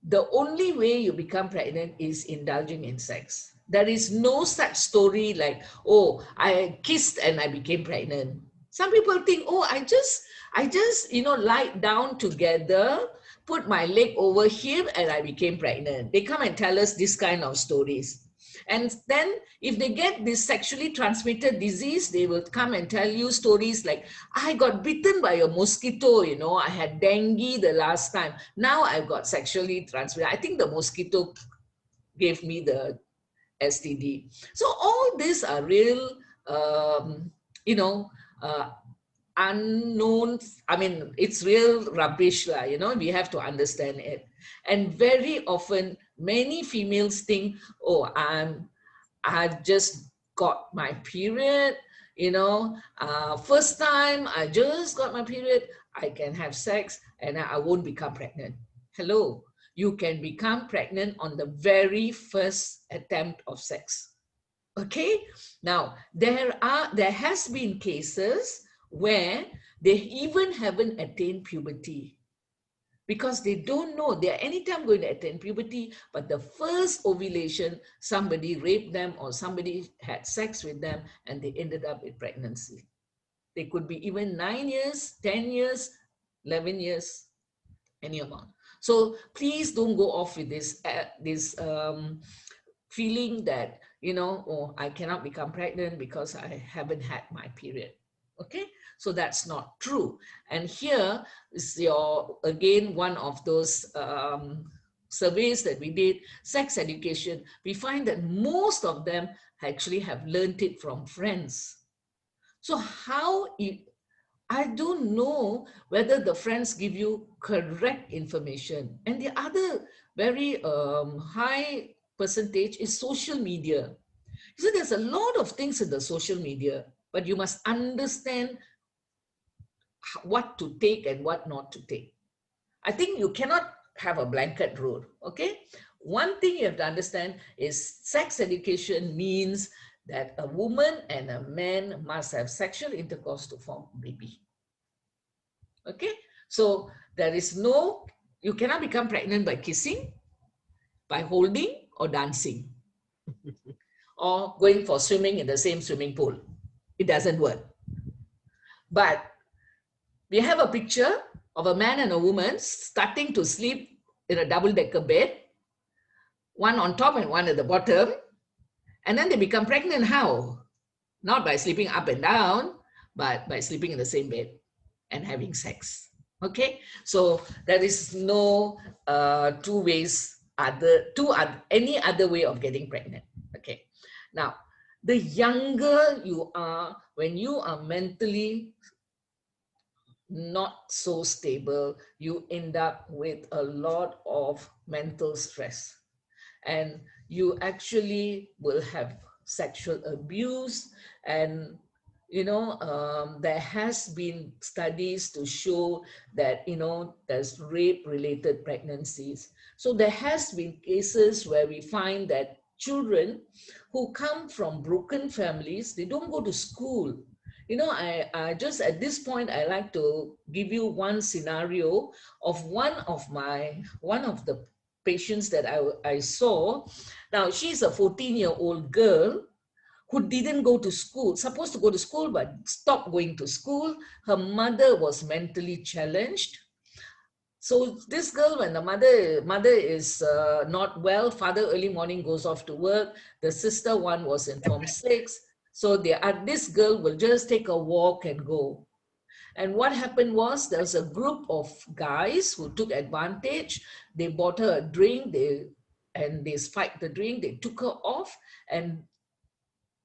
the only way you become pregnant is indulging in sex. There is no such story like, oh, I kissed and I became pregnant. Some people think, oh, I just, you know, lied down together, put my leg over him and I became pregnant. They come and tell us this kind of stories. And then if they get this sexually transmitted disease, they will come and tell you stories like, I got bitten by a mosquito, you know, I had dengue the last time. Now I've got sexually transmitted. I think the mosquito gave me the STD. So all these are real, you know, unknown. I mean, it's real rubbish, you know, we have to understand it. And very often, many females think, oh, I've just got my period, you know, first time I just got my period, I can have sex and I won't become pregnant. Hello, you can become pregnant on the very first attempt of sex. Okay, now there has been cases where they even haven't attained puberty because they don't know they're anytime going to attain puberty, but the first ovulation, somebody raped them or somebody had sex with them and they ended up with pregnancy. They could be even 9 years, 10 years, 11 years, any amount. So please don't go off with this feeling that, you know, oh, I cannot become pregnant because I haven't had my period. Okay, so that's not true. And here is again one of those surveys that we did, sex education. We find that most of them actually have learned it from friends. So I don't know whether the friends give you correct information. And the other very high percentage is social media. So there's a lot of things in the social media, but you must understand what to take and what not to take. I think you cannot have a blanket rule, okay? One thing you have to understand is sex education means that a woman and a man must have sexual intercourse to form a baby. Okay? So there is no, you cannot become pregnant by kissing, by holding or dancing, or going for swimming in the same swimming pool. It doesn't work. But we have a picture of a man and a woman starting to sleep in a double-decker bed, one on top and one at the bottom, and then they become pregnant. How? Not by sleeping up and down, but by sleeping in the same bed and having sex. Okay, so there is no two ways, any other way of getting pregnant. Okay, now the younger you are, when you are mentally not so stable, you end up with a lot of mental stress, and you actually will have sexual abuse. And there has been studies to show that there's rape related pregnancies. So there has been cases where we find that children who come from broken families, they don't go to school. I just at this point, I like to give you one scenario of one of the patients that I saw. Now, she's a 14-year-old girl who didn't go to school, supposed to go to school, but stopped going to school. Her mother was mentally challenged. So this girl, when the mother is not well, father early morning goes off to work. The sister one was in Form 6. So this girl will just take a walk and go. And what happened was there was a group of guys who took advantage. They bought her a drink, they spiked the drink, they took her off, and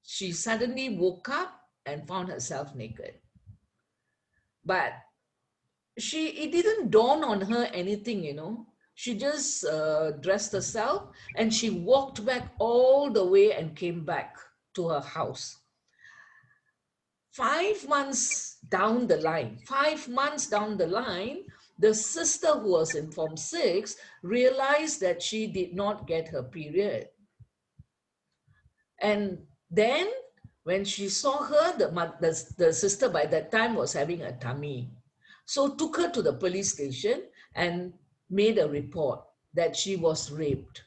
she suddenly woke up and found herself naked. But it didn't dawn on her anything, She just dressed herself and she walked back all the way and came back to her house. 5 months down the line, the sister who was in Form 6 realized that she did not get her period. And then when she saw her, the sister by that time was having a tummy. So took her to the police station and made a report that she was raped.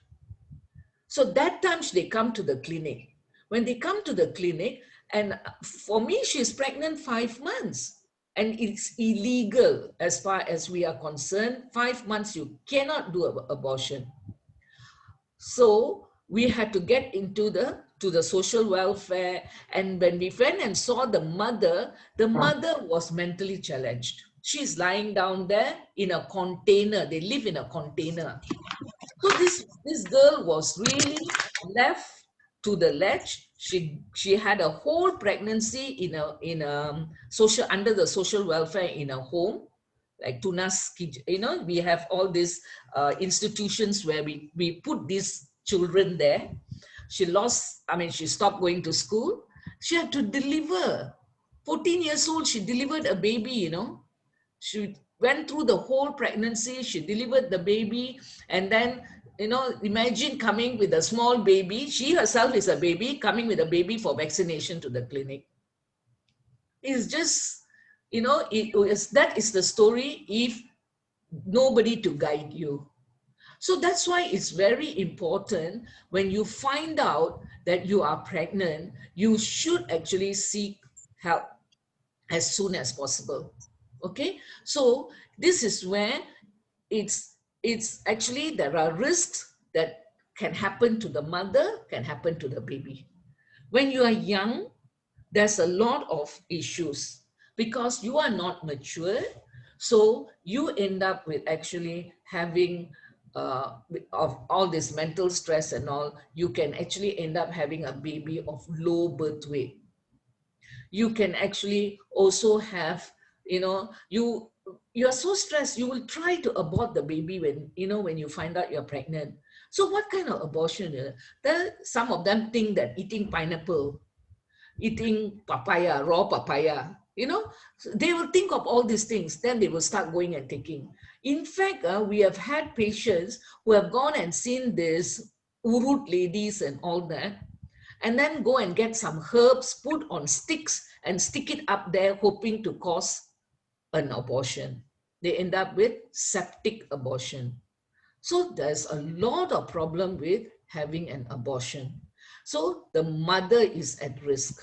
So that time they come to the clinic. When they come to the clinic, and for me, she's pregnant 5 months. And it's illegal as far as we are concerned. 5 months, you cannot do abortion. So we had to get into the social welfare. And when we went and saw the mother was mentally challenged. She's lying down there in a container. They live in a container. So this girl was really left to the ledge. She had a whole pregnancy under the social welfare in a home, like Tunas, we have all these institutions where we put these children there. She stopped going to school. She had to deliver. 14 years old, she delivered a baby, She went through the whole pregnancy. She delivered the baby. And then, imagine coming with a small baby. She herself is a baby, coming with a baby for vaccination to the clinic. It's just, that is the story if nobody to guide you. So that's why it's very important when you find out that you are pregnant, you should actually seek help as soon as possible. Okay, so this is where it's actually there are risks that can happen to the mother, can happen to the baby. When you are young, there's a lot of issues because you are not mature. So you end up with actually having of all this mental stress and all. You can actually end up having a baby of low birth weight. You can actually also have You know, you're so stressed, you will try to abort the baby when, you know, when you find out you're pregnant. So what kind of abortion? Some of them think that eating pineapple, eating papaya, raw papaya, you know, they will think of all these things, then they will start going and taking. In fact, we have had patients who have gone and seen these urut ladies and all that, and then go and get some herbs, put on sticks and stick it up there, hoping to cause an abortion. They end up with septic abortion. So there's a lot of problem with having an abortion. So the mother is at risk.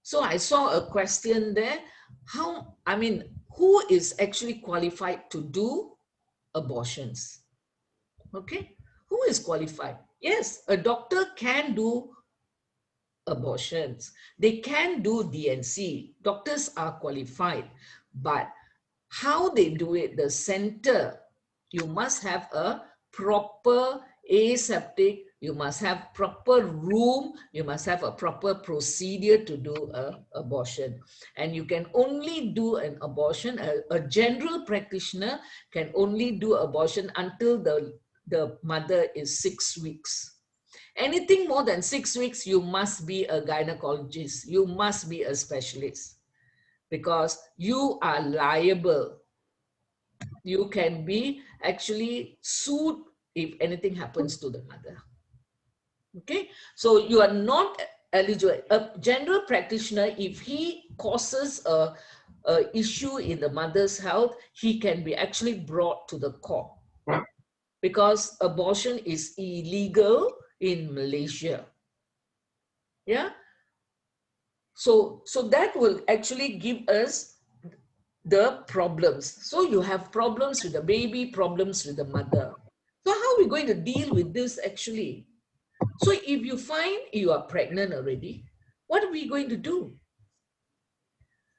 So I saw a question there. Who is actually qualified to do abortions? Okay, who is qualified? Yes, a doctor can do abortions. They can do DNC. Doctors are qualified, but how they do it, the center, you must have a proper aseptic, you must have proper room, you must have a proper procedure to do an abortion. And you can only do an abortion, a general practitioner can only do abortion until the mother is 6 weeks. Anything more than 6 weeks, you must be a gynecologist, you must be a specialist, because you are liable. You can be actually sued if anything happens to the mother. Okay, so you are not eligible. A general practitioner, if he causes a issue in the mother's health, he can be actually brought to the court, because abortion is illegal in Malaysia. Yeah. So that will actually give us the problems. So you have problems with the baby, problems with the mother. So how are we going to deal with this actually? So if you find you are pregnant already, what are we going to do?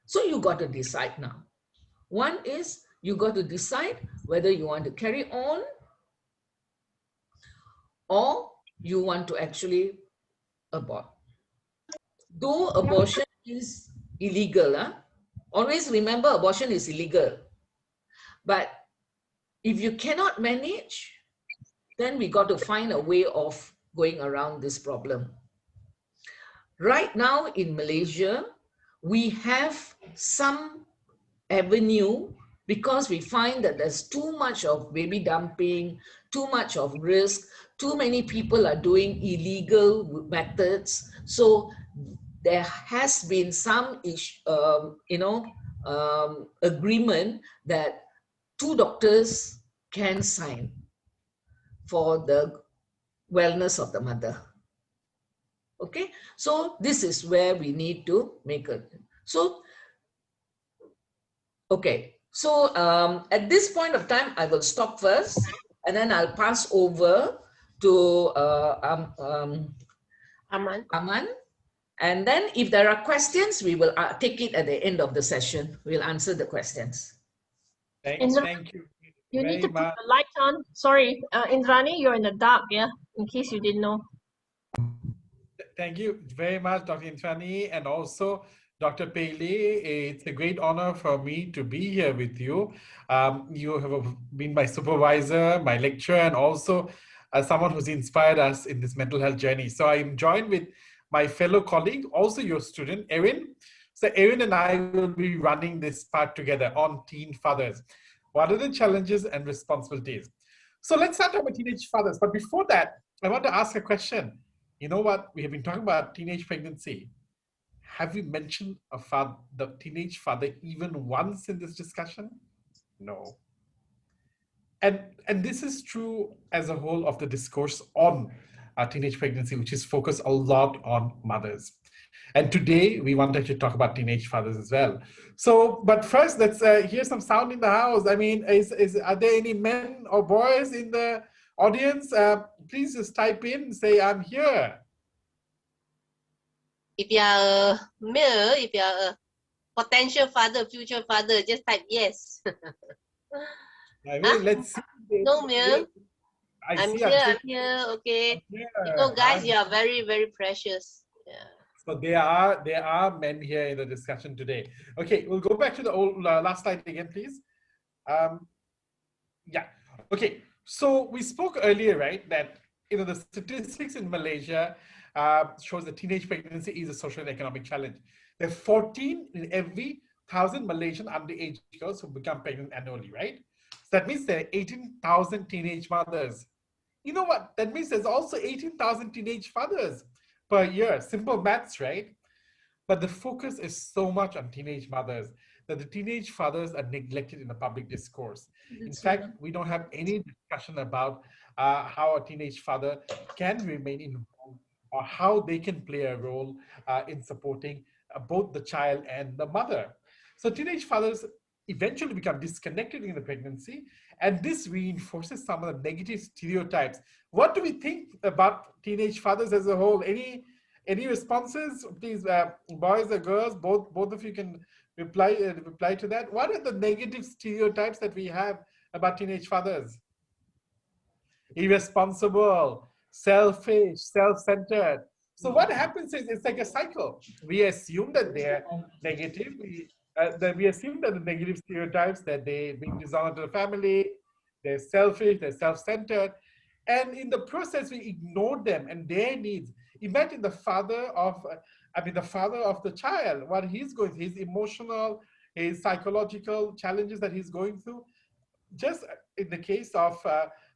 So you got to decide now. One is you got to decide whether you want to carry on or you want to actually abort. Though abortion is illegal, always remember abortion is illegal. But if you cannot manage, then we got to find a way of going around this problem. Right now in Malaysia, we have some avenue because we find that there's too much of baby dumping, too much of risk, too many people are doing illegal methods. So there has been some agreement that 2 doctors can sign for the wellness of the mother. Okay, so this is where we need to make a, at this point of time, I will stop first and then I'll pass over to Aman. And then if there are questions, we will take it at the end of the session. We'll answer the questions. Thank you. You need to put the light on. Sorry, Indrani, you're in the dark, yeah? In case you didn't know. Thank you very much, Dr. Indrani, and also Dr. Pele. It's a great honor for me to be here with you. You have been my supervisor, my lecturer, and also someone who's inspired us in this mental health journey. So I'm joined with my fellow colleague, also your student, Erin. So Erin and I will be running this part together on teen fathers. What are the challenges and responsibilities? So let's start with teenage fathers. But before that, I want to ask a question. You know what? We have been talking about teenage pregnancy. Have we mentioned the teenage father even once in this discussion? No. And this is true as a whole of the discourse on teenage pregnancy, which is focused a lot on mothers. And today we wanted to talk about teenage fathers as well. So, but first, let's hear some sound in the house. I mean, are there any men or boys in the audience? Please just type in, say, I'm here. If you are a male, if you are a potential father, future father, just type yes. I mean, let's see. No, male. I'm here, okay. okay. You know, guys, you are very, very precious. Yeah. So there are men here in the discussion today. Okay, we'll go back to the old last slide again, please. Yeah. Okay. So we spoke earlier, right, that the statistics in Malaysia shows that teenage pregnancy is a social and economic challenge. There are 14 in every 1,000 Malaysian underage girls who become pregnant annually, right? So that means there are 18,000 teenage mothers. You know what? That means there's also 18,000 teenage fathers per year. Simple maths, right? But the focus is so much on teenage mothers that the teenage fathers are neglected in the public discourse. In fact, we don't have any discussion about how a teenage father can remain involved or how they can play a role in supporting both the child and the mother. So teenage fathers eventually become disconnected in the pregnancy, and this reinforces some of the negative stereotypes. What do we think about teenage fathers as a whole? Any responses, please, boys or girls? Both of you can reply to that. What are the negative stereotypes that we have about teenage fathers? Irresponsible, selfish, self-centered. So what happens is it's like a cycle. We assume that they're negative. We assume that the negative stereotypes that they bring dishonor to the family, they're selfish, they're self-centered, and in the process we ignore them and their needs. Imagine the father of the child, what he's going through, his emotional, his psychological challenges that he's going through. Just in the case of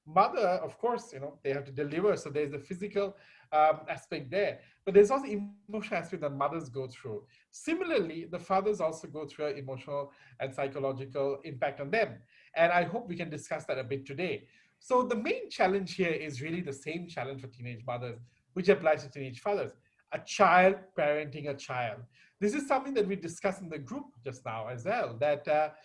mother, of course, they have to deliver, so there's a physical aspect there, but there's also emotional aspect that mothers go through. Similarly, the fathers also go through an emotional and psychological impact on them, and I hope we can discuss that a bit today. So the main challenge here is really the same challenge for teenage mothers, which applies to teenage fathers: a child parenting a child. This is something that we discussed in the group just now as well, that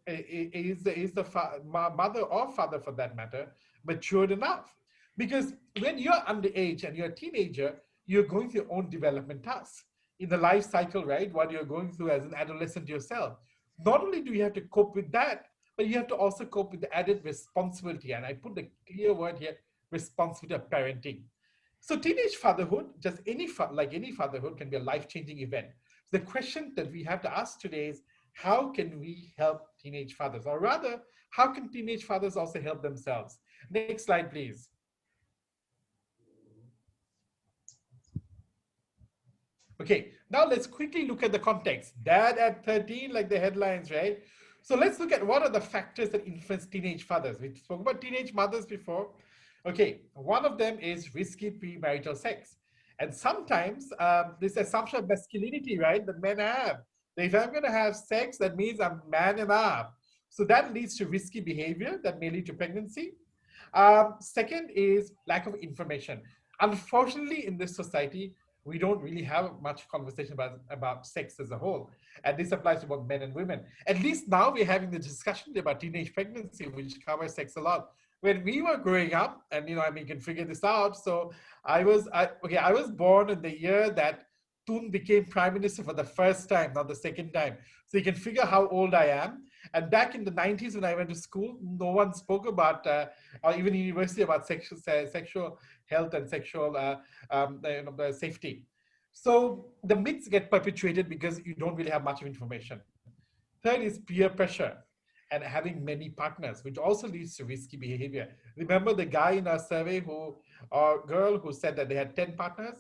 is the mother or father, for that matter, matured enough? Because when you're underage and you're a teenager, you're going through your own development tasks in the life cycle, right? What you're going through as an adolescent yourself. Not only do you have to cope with that, but you have to also cope with the added responsibility. And I put the clear word here: responsibility of parenting. So teenage fatherhood, just like any fatherhood, can be a life-changing event. So the question that we have to ask today is, how can we help teenage fathers? Or rather, how can teenage fathers also help themselves? Next slide, please. Okay, now let's quickly look at the context. Dad at 13, like the headlines, right? So let's look at what are the factors that influence teenage fathers. We spoke about teenage mothers before. Okay, one of them is risky premarital sex. And sometimes this assumption of masculinity, right, that men have. That if I'm going to have sex, that means I'm man enough. So that leads to risky behavior that may lead to pregnancy. Second is lack of information. Unfortunately, in this society, we don't really have much conversation about sex as a whole. And this applies to both men and women. At least now we're having the discussion about teenage pregnancy, which covers sex a lot. When we were growing up, and you can figure this out. So I was born in the year that Tun became prime minister for the first time, not the second time. So you can figure how old I am. And back in the 90s, when I went to school, no one spoke about, or even university, about sexual health and sexual safety. So the myths get perpetuated because you don't really have much of information. Third is peer pressure and having many partners, which also leads to risky behavior. Remember the guy in our survey or girl who said that they had 10 partners?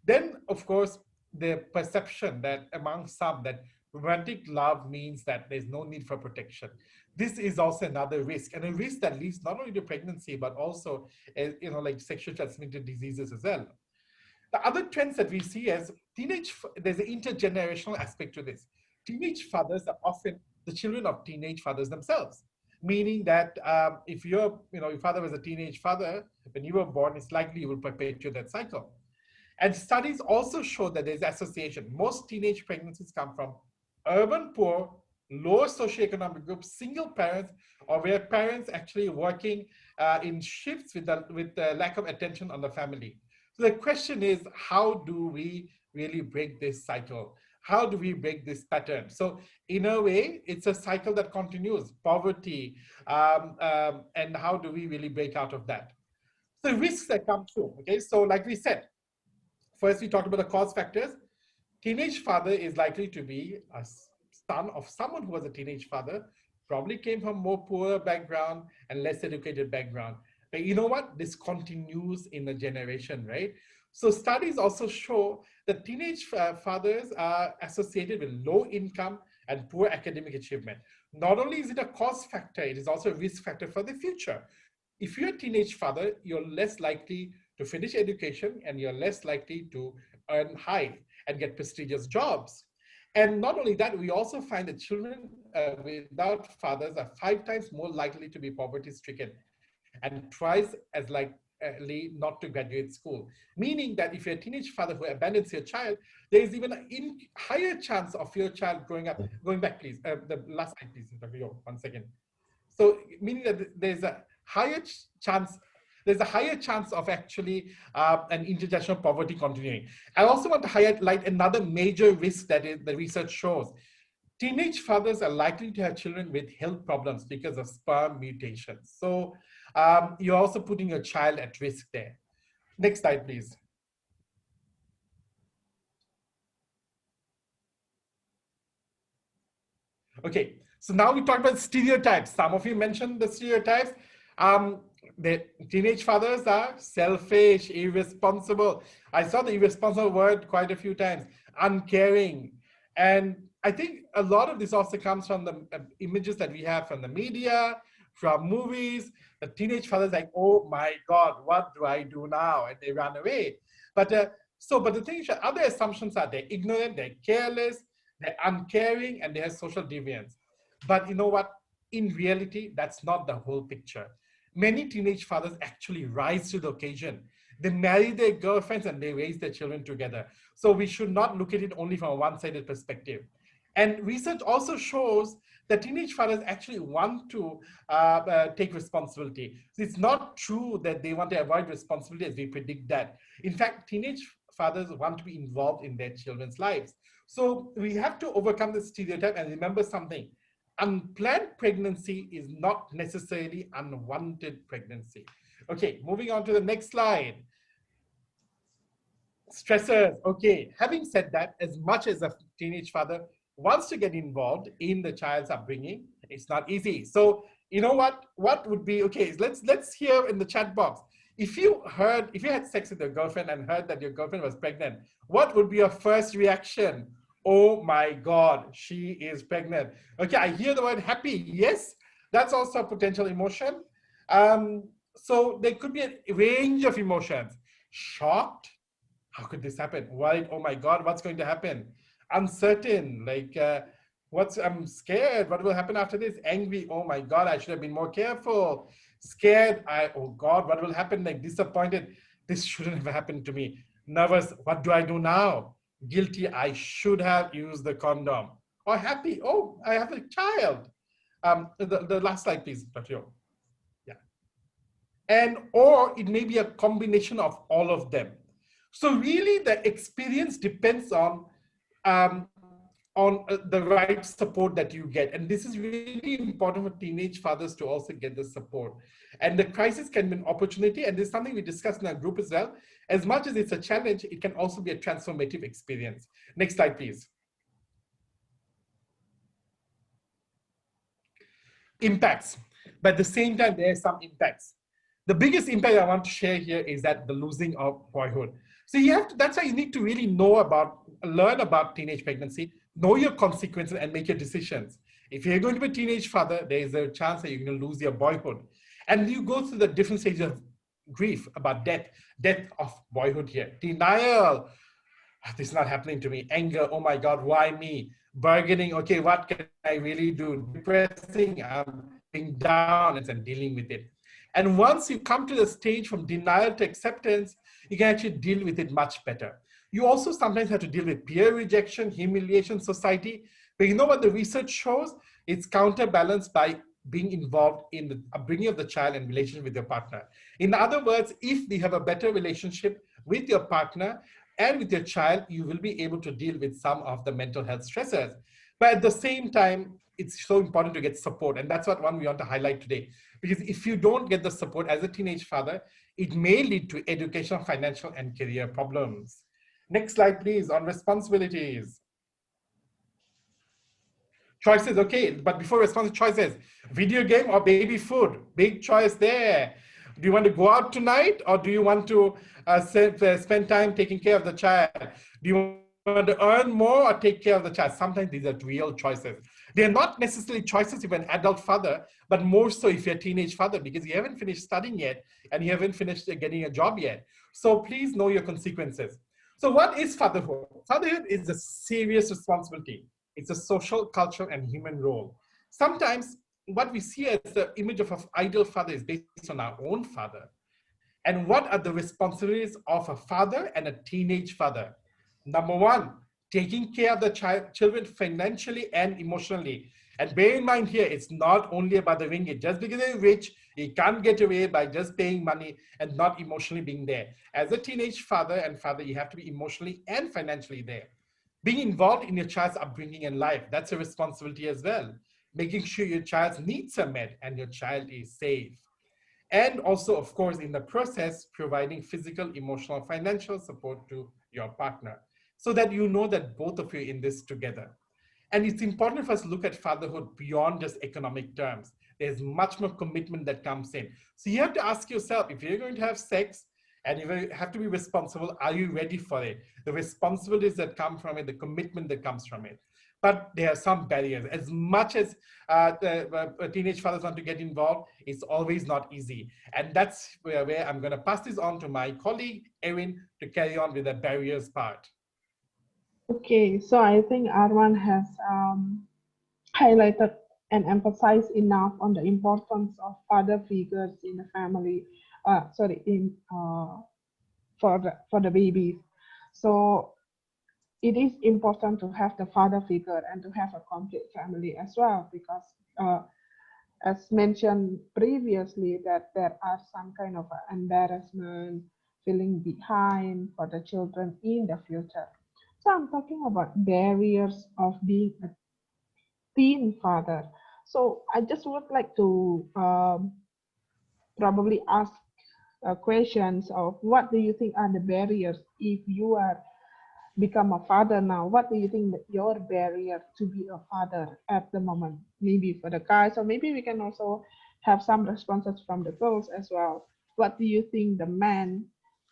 Then, of course, the perception that among some that romantic love means that there's no need for protection. This is also another risk, and a risk that leads not only to pregnancy, but also, like sexually transmitted diseases as well. The other trends that we see as there's an intergenerational aspect to this. Teenage fathers are often the children of teenage fathers themselves, meaning that if your father was a teenage father when you were born, it's likely you will perpetuate that cycle. And studies also show that there's association. Most teenage pregnancies come from urban poor, lower socioeconomic groups, single parents, or where parents actually working in shifts with the lack of attention on the family. So the question is, how do we really break this cycle? How do we break this pattern? So in a way, it's a cycle that continues, poverty, and how do we really break out of that? The risks that come through, okay? So like we said, First, we talked about the cause factors. Teenage father is likely to be a son of someone who was a teenage father, probably came from more poor background and less educated background. But you know what? This continues in a generation, right? So studies also show that teenage fathers are associated with low income and poor academic achievement. Not only is it a cause factor, it is also a risk factor for the future. If you're a teenage father, you're less likely to finish education and you're less likely to earn high and get prestigious jobs. And not only that, we also find that children without fathers are 5 times more likely to be poverty stricken and twice as likely not to graduate school. Meaning that if you're a teenage father who abandons your child, there is even a higher chance of your child growing up. Going back, please. The last slide, please. Dr. Yo, 1 second. So meaning that there's a higher chance of actually an intergenerational poverty continuing. I also want to highlight another major risk that the research shows. Teenage fathers are likely to have children with health problems because of sperm mutations. So you're also putting your child at risk there. Next slide, please. Okay, so now we talk about stereotypes. Some of you mentioned the stereotypes. The teenage fathers are selfish, irresponsible. I saw the irresponsible word quite a few times, uncaring. And I think a lot of this also comes from the images that we have from the media, from movies. The teenage fathers like, oh my God, what do I do now? And they run away. But the thing is, other assumptions are they're ignorant, they're careless, they're uncaring, and they have social deviance. But you know what? In reality, that's not the whole picture. Many teenage fathers actually rise to the occasion. They marry their girlfriends and they raise their children together. So we should not look at it only from a one-sided perspective. And research also shows that teenage fathers actually want to take responsibility. So it's not true that they want to avoid responsibility as we predict that. In fact, teenage fathers want to be involved in their children's lives. So we have to overcome this stereotype and remember something. Unplanned pregnancy is not necessarily unwanted pregnancy. Okay, moving on to the next slide. Stressors. Okay, having said that, as much as a teenage father wants to get involved in the child's upbringing, it's not easy. So you know what would be, okay, let's hear in the chat box. If you had sex with your girlfriend and heard that your girlfriend was pregnant, what would be your first reaction? Oh my God, she is pregnant. Okay, I hear the word happy. Yes, that's also a potential emotion. So there could be a range of emotions. Shocked, how could this happen? Worried, oh my God, what's going to happen? Uncertain, like I'm scared, what will happen after this? Angry, oh my God, I should have been more careful. Scared, oh God, what will happen? Like disappointed, this shouldn't have happened to me. Nervous, what do I do now? Guilty, I should have used the condom. Or happy, oh, I have a child. The last slide, please, Dr. Yo. Yeah. Or it may be a combination of all of them. So really the experience depends on the right support that you get. And this is really important for teenage fathers to also get the support. And the crisis can be an opportunity. And this is something we discussed in our group as well. As much as it's a challenge, it can also be a transformative experience. Next slide, please. Impacts. But at the same time, there are some impacts. The biggest impact I want to share here is that the losing of boyhood. So that's why you need to really learn about teenage pregnancy, know your consequences and make your decisions. If you're going to be a teenage father, there is a chance that you're going to lose your boyhood. And you go through the different stages of grief about death of boyhood here. Denial, this is not happening to me. Anger, oh my God, why me? Bargaining, okay, what can I really do? Depressing, being down and dealing with it. And once you come to the stage from denial to acceptance, you can actually deal with it much better. You also sometimes have to deal with peer rejection, humiliation, society. But you know what the research shows? It's counterbalanced by being involved in the upbringing of the child and relationship with your partner. In other words, if you have a better relationship with your partner and with your child, you will be able to deal with some of the mental health stressors. But at the same time, it's so important to get support. And that's what we want to highlight today. Because if you don't get the support as a teenage father, it may lead to educational, financial, and career problems. Next slide, please, on responsibilities. Choices, okay, but before response choices, video game or baby food, big choice there. Do you want to go out tonight, or do you want to spend time taking care of the child? Do you want to earn more or take care of the child? Sometimes these are real choices. They're not necessarily choices if you're an adult father, but more so if you're a teenage father, because you haven't finished studying yet and you haven't finished getting a job yet. So please know your consequences. So what is fatherhood? Fatherhood is a serious responsibility. It's a social, cultural, and human role. Sometimes what we see as the image of an ideal father is based on our own father. And what are the responsibilities of a father and a teenage father? Number one, taking care of the children financially and emotionally. And bear in mind here, it's not only about the ringgit. Just because you're rich, you can't get away by just paying money and not emotionally being there. As a teenage father, you have to be emotionally and financially there. Being involved in your child's upbringing and life, that's a responsibility as well. Making sure your child's needs are met and your child is safe. And also, of course, in the process, providing physical, emotional, financial support to your partner so that you know that both of you are in this together. And it's important for us to look at fatherhood beyond just economic terms. There's much more commitment that comes in. So you have to ask yourself, if you're going to have sex and you have to be responsible, are you ready for it? The responsibilities that come from it, the commitment that comes from it. But there are some barriers. As much as teenage fathers want to get involved, it's always not easy. And that's where I'm going to pass this on to my colleague, Erin, to carry on with the barriers part. Okay, so I think Arwan has highlighted and emphasized enough on the importance of father figures in the family. For the babies. So it is important to have the father figure and to have a complete family as well, because as mentioned previously, that there are some kind of embarrassment, feeling behind for the children in the future. So I'm talking about barriers of being a teen father. So I just would like to probably ask questions of what do you think are the barriers if you are become a father now? What do you think that your barrier to be a father at the moment? Maybe for the guys, or maybe we can also have some responses from the girls as well. What do you think the men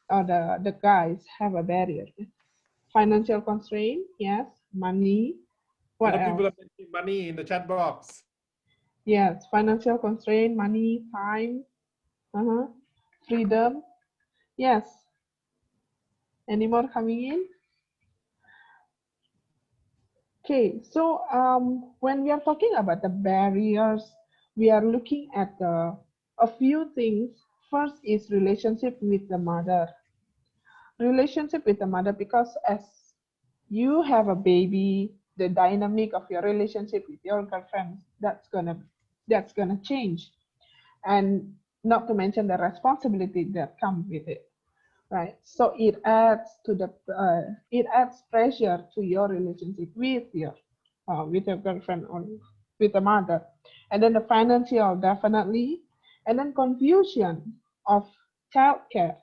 or the guys have a barrier? Financial constraint, yes. Money. What else? People are mentioning money in the chat box. Yes, financial constraint, money, time, freedom. Yes. Any more coming in? Okay, so when we are talking about the barriers, we are looking at a few things. First is relationship with the mother. Relationship with the mother, because as you have a baby, the dynamic of your relationship with your girlfriend, that's gonna change, and not to mention the responsibility that comes with it. Right, so it adds to the it adds pressure to your relationship with your girlfriend or with the mother, and then the financial definitely, and then confusion of childcare.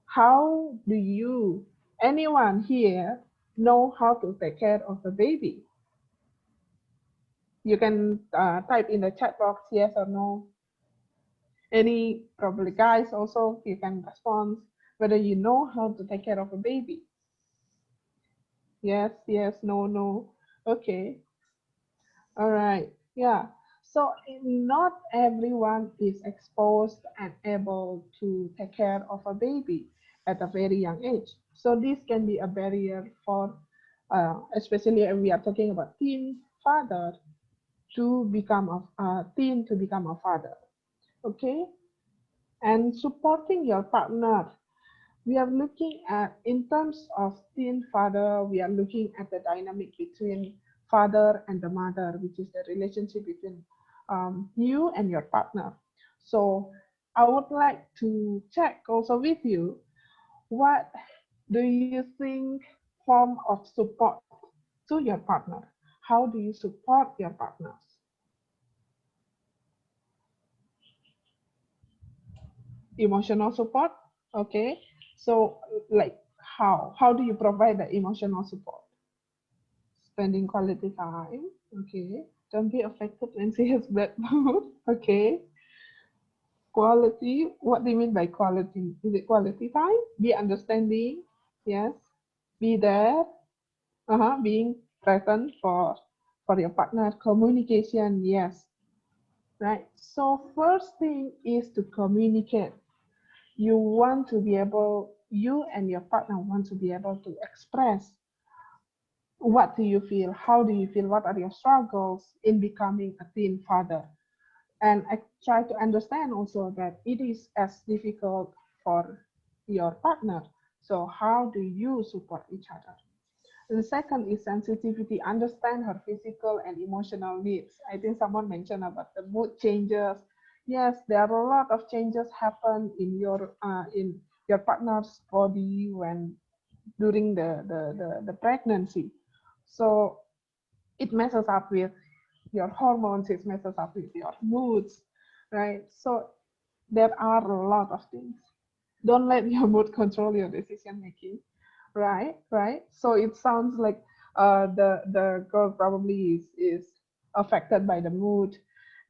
How do anyone here know how to take care of a baby? You can type in the chat box yes or no. Any probably guys also, you can respond whether you know how to take care of a baby. Yes, yes, no, no. Okay. All right. Yeah. So not everyone is exposed and able to take care of a baby at a very young age. So this can be a barrier for, especially if we are talking about teen father to become a teen to become a father. Okay. And supporting your partner, we are looking at, in terms of teen father, we are looking at the dynamic between father and the mother, which is the relationship between you and your partner. So I would like to check also with you, what do you think form of support to your partner? How do you support your partners? Emotional support, okay. So like how do you provide the emotional support? Spending quality time, okay. Don't be affected when she has bad mood, okay. Quality, what do you mean by quality? Is it quality time? Be understanding, yes. Be there, being present for your partner. Communication, yes. Right. So first thing is to communicate. You want to be able, you and your partner want to be able to express what do you feel, how do you feel, what are your struggles in becoming a teen father. And I try to understand also that it is as difficult for your partner. So how do you support each other? And the second is sensitivity. Understand her physical and emotional needs. I think someone mentioned about the mood changes. Yes, there are a lot of changes happen in your partner's body when during the pregnancy. So it messes up with your hormones, it messes up with your moods, right? So there are a lot of things. Don't let your mood control your decision making, right? So it sounds like the girl probably is affected by the mood,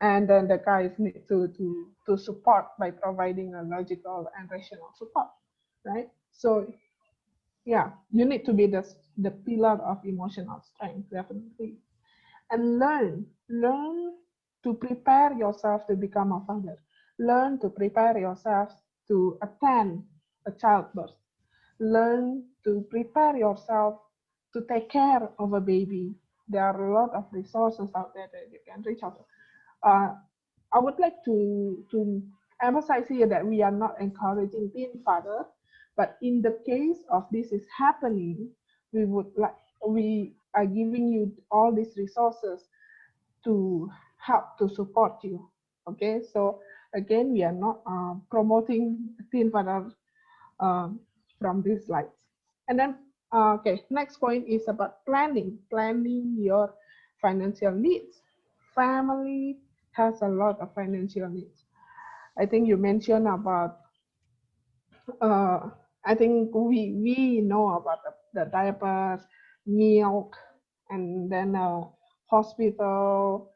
and then the guys need to support by providing a logical and rational support, right? So yeah, you need to be the pillar of emotional strength, definitely. And learn to prepare yourself to become a father. Learn to prepare yourself to attend a childbirth. Learn to prepare yourself to take care of a baby. There are a lot of resources out there that you can reach out to. I would like to emphasize here that we are not encouraging teen father, but in the case of this is happening, we are giving you all these resources to help to support you. Okay, so again, we are not promoting teen father from these slides. And then, okay, next point is about planning your financial needs. Family has a lot of financial needs. I think you mentioned about, I think we know about the diapers, milk, and then hospital,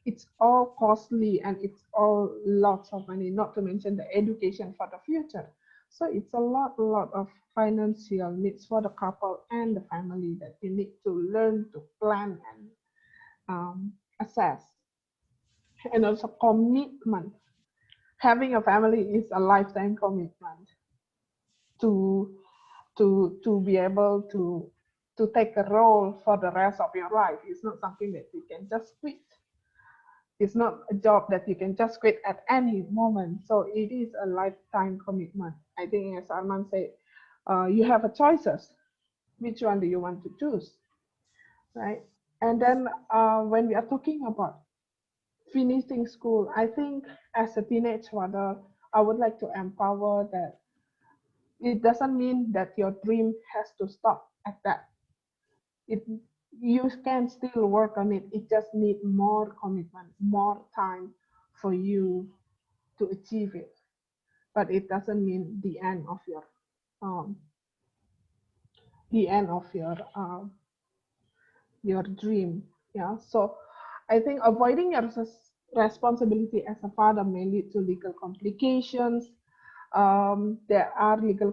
it's all costly and it's all lots of money, not to mention the education for the future. So it's a lot of financial needs for the couple and the family that you need to learn to plan and assess. And also commitment. Having a family is a lifetime commitment to be able to take a role for the rest of your life. It's not something that you can just quit. It's not a job that you can just quit at any moment. So it is a lifetime commitment. I think as Arman said, you have a choices. Which one do you want to choose, right? And then when we are talking about finishing school, I think as a teenage mother, I would like to empower that it doesn't mean that your dream has to stop at that. You can still work on it. It just needs more commitment, more time for you to achieve it. But it doesn't mean the end of your your dream. Yeah. So I think avoiding your responsibility as a father may lead to legal complications. There are legal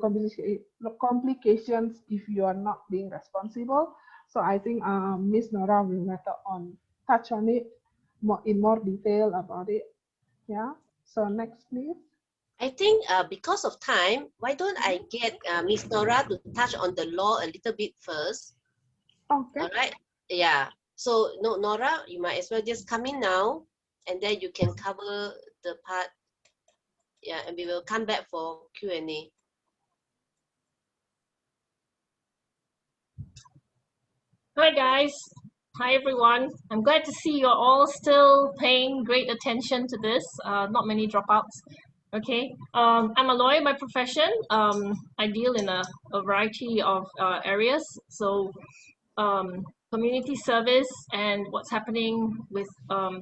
complications if you are not being responsible. So I think Miss Nora will later on touch on it in more detail about it. Yeah. So next, please. I think because of time, why don't I get Miss Nora to touch on the law a little bit first? Okay. All right. Yeah. So no, Nora, you might as well just come in now, and then you can cover the part. Yeah, and we will come back for Q&A. Hi guys. Hi everyone. I'm glad to see you're all still paying great attention to this. Not many dropouts. Okay. I'm a lawyer by profession. I deal in a variety of areas. So community service and what's happening with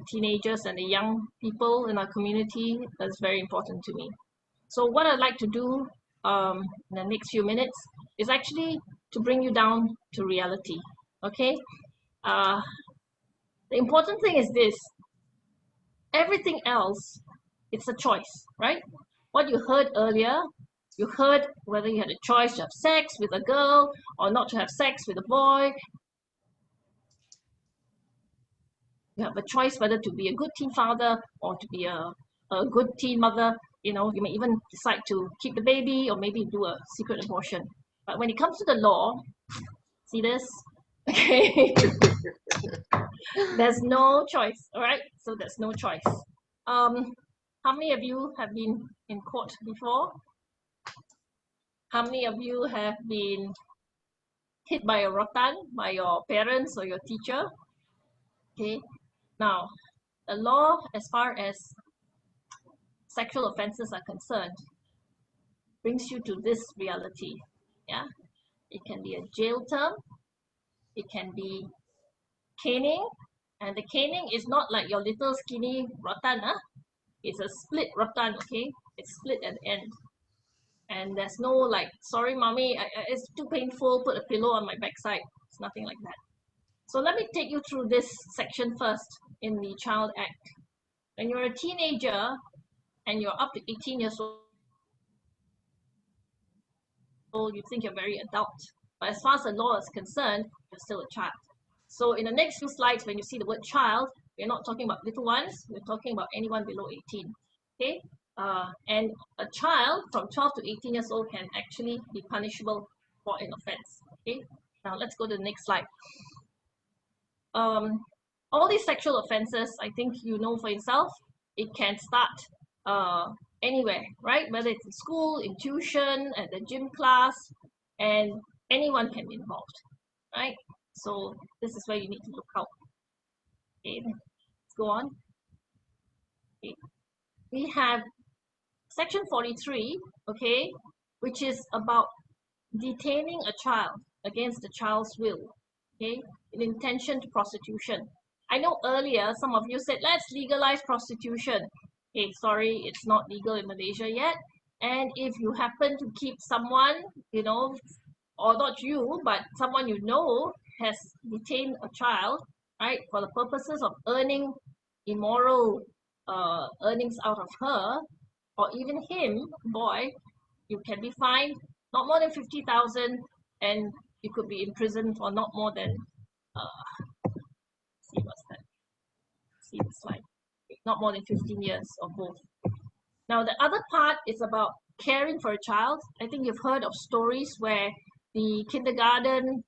teenagers and the young people in our community is very important to me. So what I'd like to do in the next few minutes is actually to bring you down to reality. Okay, the important thing is this: everything else, it's a choice, right? What you heard earlier, you heard whether you had a choice to have sex with a girl or not to have sex with a boy. You have a choice whether to be a good teen father or to be a good teen mother. You know, you may even decide to keep the baby or maybe do a secret abortion. But when it comes to the law, see this? Okay. There's no choice, all right? So there's no choice. How many of you have been in court before? How many of you have been hit by a rotan by your parents or your teacher? Okay. Now, the law, as far as sexual offenses are concerned, brings you to this reality. Yeah, it can be a jail term, it can be caning, and the caning is not like your little skinny rotan. It's a split rotan. Okay, it's split at the end, and there's no like, sorry mommy, it's too painful, put a pillow on my backside. It's nothing like that. So let me take you through this section first in the Child Act. When you're a teenager and you're up to 18 years old, you think you're very adult. But as far as the law is concerned, you're still a child. So in the next few slides, when you see the word child, we're not talking about little ones, we're talking about anyone below 18. Okay? And a child from 12 to 18 years old can actually be punishable for an offense. Okay? Now let's go to the next slide. All these sexual offenses, I think you know for yourself, it can start anywhere, right? Whether it's in school, in tuition, at the gym class, and anyone can be involved, right? So this is where you need to look out. Okay, let's go on. Okay. We have section 43, okay, which is about detaining a child against the child's will, okay, in intention to prostitution. I know earlier some of you said, let's legalize prostitution. Okay, sorry, it's not legal in Malaysia yet. And if you happen to keep someone, you know, or not you, but someone you know has detained a child, right, for the purposes of earning immoral earnings out of her, or even him, boy, you can be fined not more than 50,000, and you could be in prison for not more than see what's that? See the slide. Not more than 15 years or both. Now the other part is about caring for a child. I think you've heard of stories where the kindergarten,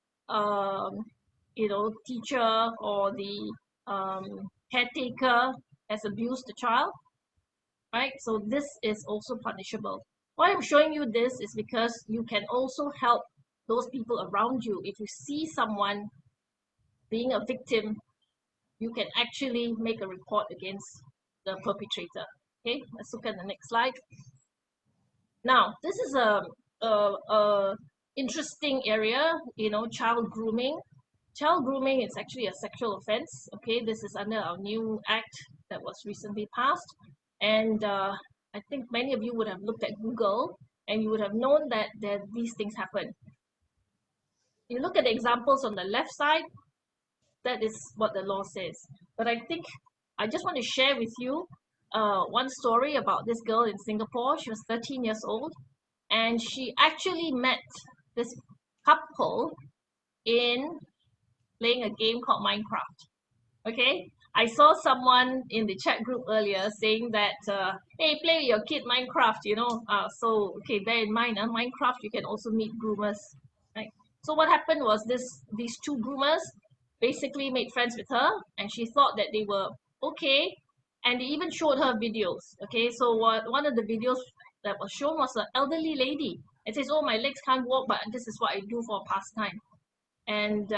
you know, teacher or the caretaker has abused the child, right? So this is also punishable. Why I'm showing you this is because you can also help those people around you. If you see someone being a victim, you can actually make a report against the perpetrator. Okay, let's look at the next slide. Now, this is a interesting area, you know, child grooming. Child grooming is actually a sexual offense. Okay, this is under our new act that was recently passed. And I think many of you would have looked at Google and you would have known that these things happen. You look at the examples on the left side, that is what the law says. But I think I just want to share with you one story about this girl in Singapore. She was 13 years old and she actually met this couple in playing a game called Minecraft. Okay, I saw someone in the chat group earlier saying that, hey, play with your kid Minecraft, you know. So, okay, bear in mind, Minecraft, you can also meet groomers, right? So what happened was these two groomers basically made friends with her and she thought that they were okay, and they even showed her videos. Okay, so one of the videos that was shown was an elderly lady. It says, oh, my legs can't walk, but this is what I do for pastime. And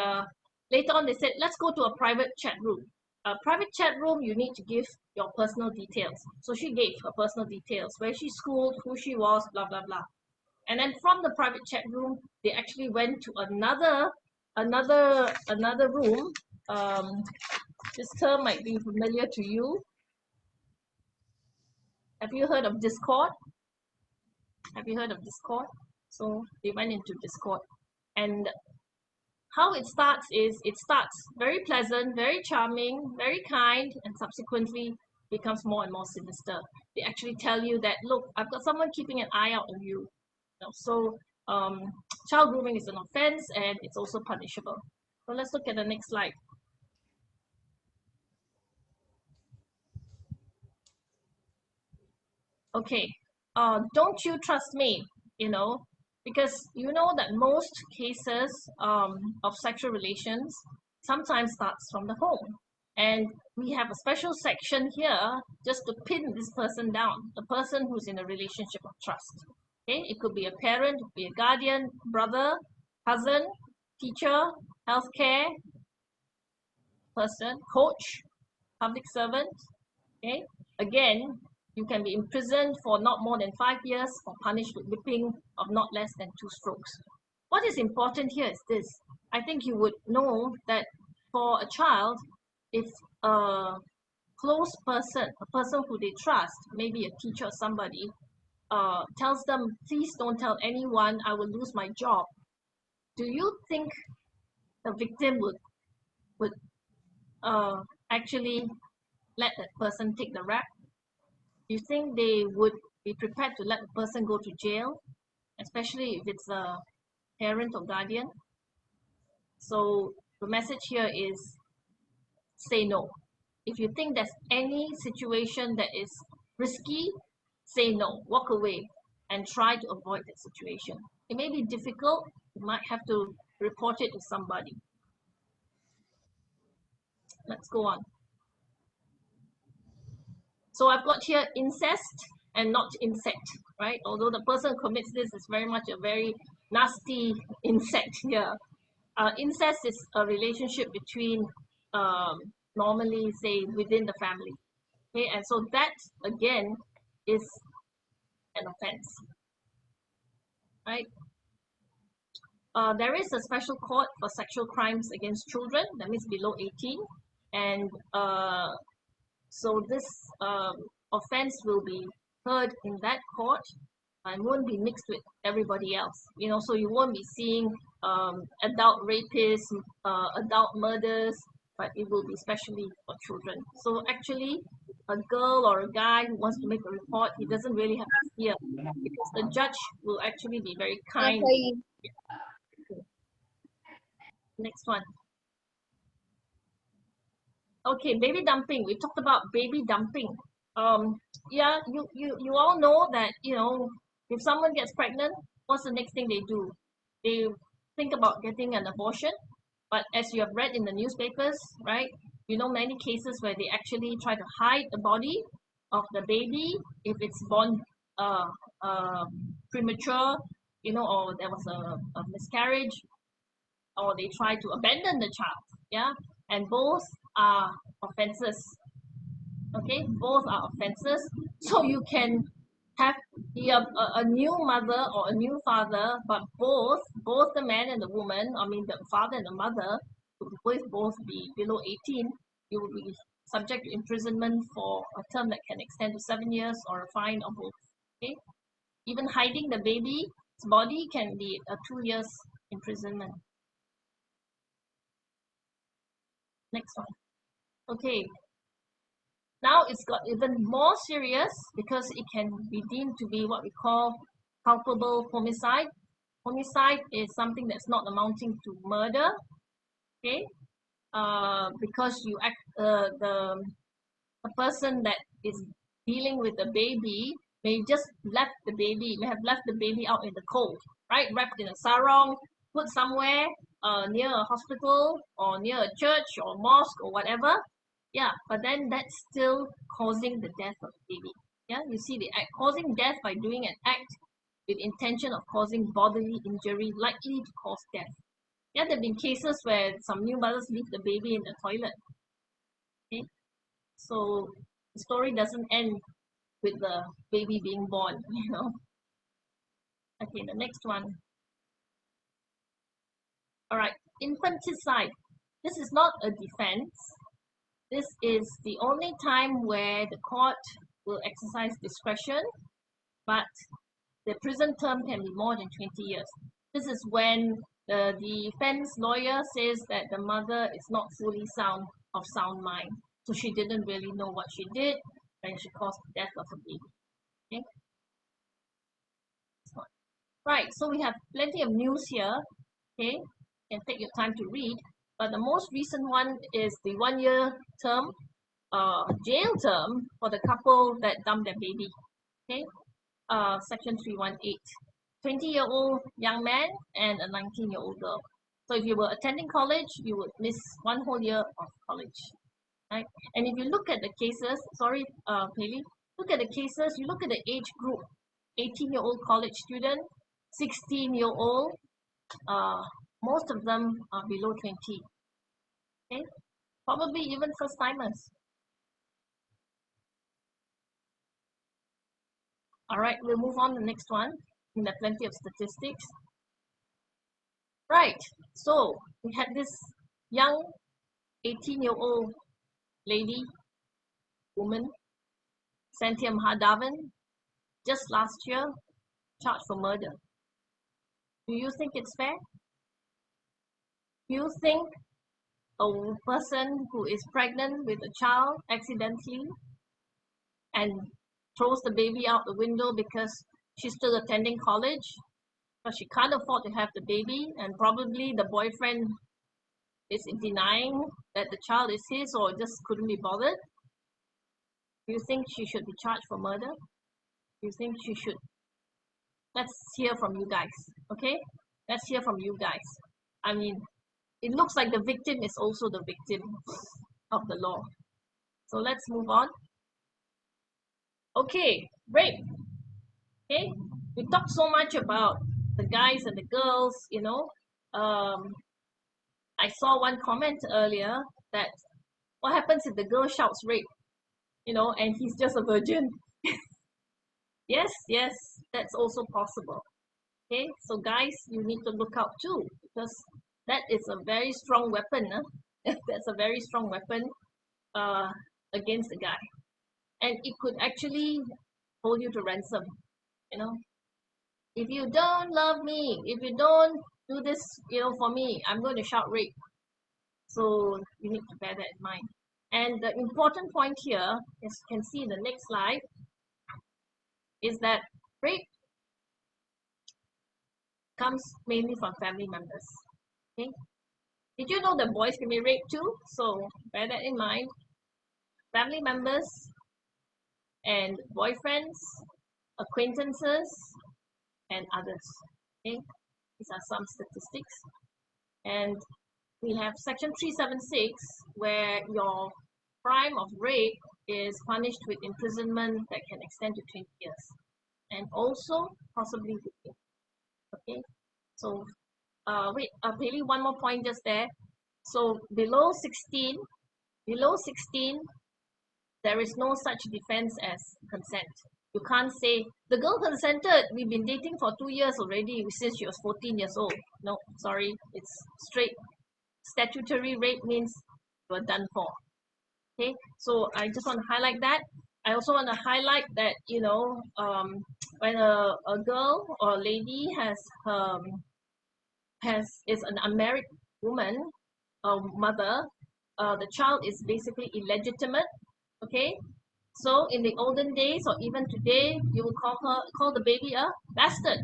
later on they said, let's go to a private chat room. A private chat room, you need to give your personal details. So she gave her personal details, where she schooled, who she was, blah blah blah. And then from the private chat room, they actually went to another room. This term might be familiar to you. Have you heard of Discord? Have you heard of Discord? So they went into Discord, and how it starts is it starts very pleasant, very charming, very kind, and subsequently becomes more and more sinister. They actually tell you that, look, I've got someone keeping an eye out on you. So child grooming is an offense and it's also punishable. So let's look at the next slide. Okay, don't you trust me, because you know that most cases of sexual relations sometimes starts from the home. And we have a special section here just to pin this person down, the person who's in a relationship of trust. Okay, it could be a parent, it could be a guardian, brother, cousin, teacher, healthcare person, coach, public servant. Okay, again, you can be imprisoned for not more than 5 years or punished with whipping of not less than 2 strokes. What is important here is this. I think you would know that for a child, if a close person, a person who they trust, maybe a teacher or somebody, tells them, please don't tell anyone, I will lose my job. Do you think the victim would actually let that person take the rap? Do you think they would be prepared to let the person go to jail, especially if it's a parent or guardian? So the message here is say no. If you think there's any situation that is risky, say no, walk away and try to avoid that situation. It may be difficult, you might have to report it to somebody. Let's go on. So I've got here incest and not insect, right? Although the person who commits this is very much a very nasty insect here. Incest is a relationship between normally, say, within the family. Okay, and so that again is an offense, right? There is a special court for sexual crimes against children, that means below 18, and so this offense will be heard in that court and won't be mixed with everybody else. So you won't be seeing adult rapists, adult murders, but it will be especially for children. So actually, a girl or a guy who wants to make a report, he doesn't really have to fear because the judge will actually be very kind. Next one. Okay, baby dumping. We talked about baby dumping. Yeah, you all know that, if someone gets pregnant, what's the next thing they do? They think about getting an abortion. But as you have read in the newspapers, right, many cases where they actually try to hide the body of the baby if it's born premature, or there was a miscarriage, or they try to abandon the child. Yeah, and both are offenses. Okay, both are offenses. So you can have a new mother or a new father, but both the man and the woman, the father and the mother, will both be below 18. You will be subject to imprisonment for a term that can extend to 7 years or a fine or both. Okay, even hiding the baby's body can be a 2 years imprisonment. Next one. Okay. Now it's got even more serious because it can be deemed to be what we call culpable homicide. Homicide is something that's not amounting to murder, okay? Because you act, the person that is dealing with the baby may have left the baby out in the cold, right? Wrapped in a sarong, put somewhere near a hospital or near a church or mosque or whatever. Yeah, but then that's still causing the death of the baby. Yeah, you see the act, causing death by doing an act with intention of causing bodily injury likely to cause death. Yeah, there have been cases where some new mothers leave the baby in the toilet. Okay, so the story doesn't end with the baby being born, Okay, the next one. All right, infanticide. This is not a defense. This is the only time where the court will exercise discretion, but the prison term can be more than 20 years. This is when the defense lawyer says that the mother is not fully of sound mind. So she didn't really know what she did and she caused the death of a baby. Okay. Right, so we have plenty of news here. Okay, you can take your time to read. But the most recent one is the 1-year term, jail term for the couple that dumped their baby. Okay, section 318. 20-year-old young man and a 19-year-old girl. So if you were attending college, you would miss 1 whole year of college, right? And if you look at the cases, sorry, Paley, look at the cases, you look at the age group, 18-year-old college student, 16-year-old, most of them are below 20, okay? Probably even first-timers. All right, we'll move on to the next one. There are plenty of statistics. Right, so we had this young 18-year-old lady, woman, Santia Mahadavan, just last year, charged for murder. Do you think it's fair? Do you think a person who is pregnant with a child accidentally and throws the baby out the window because she's still attending college, but she can't afford to have the baby, and probably the boyfriend is denying that the child is his or just couldn't be bothered? Do you think she should be charged for murder? Do you think she should? Let's hear from you guys, okay? Let's hear from you guys. I mean, it looks like the victim is also the victim of the law. So let's move on. Okay, rape. Okay, we talked so much about the guys and the girls, you know. I saw one comment earlier that what happens if the girl shouts rape, you know, and he's just a virgin? Yes, that's also possible. Okay, so guys, you need to look out too, because that is a very strong weapon. That's a very strong weapon against the guy. And it could actually hold you to ransom, you know. If you don't love me, if you don't do this, you know, for me, I'm going to shout rape. So you need to bear that in mind. And the important point here, as you can see in the next slide, is that rape comes mainly from family members. Okay? Did you know that boys can be raped too? So bear that in mind. Family members and boyfriends, acquaintances, and others. Okay? These are some statistics. And we have section 376, where your crime of rape is punished with imprisonment that can extend to 20 years. And also possibly 15. Okay? So, Paley, one more point just there. So below 16, there is no such defense as consent. You can't say, the girl consented, we've been dating for 2 years already since she was 14 years old. No, sorry, it's straight. Statutory rape means you are done for. Okay, so I just want to highlight that. I also want to highlight that, you know, when a girl or a lady is an unmarried woman, mother, the child is basically illegitimate. Okay, so in the olden days or even today, you will call the baby a bastard.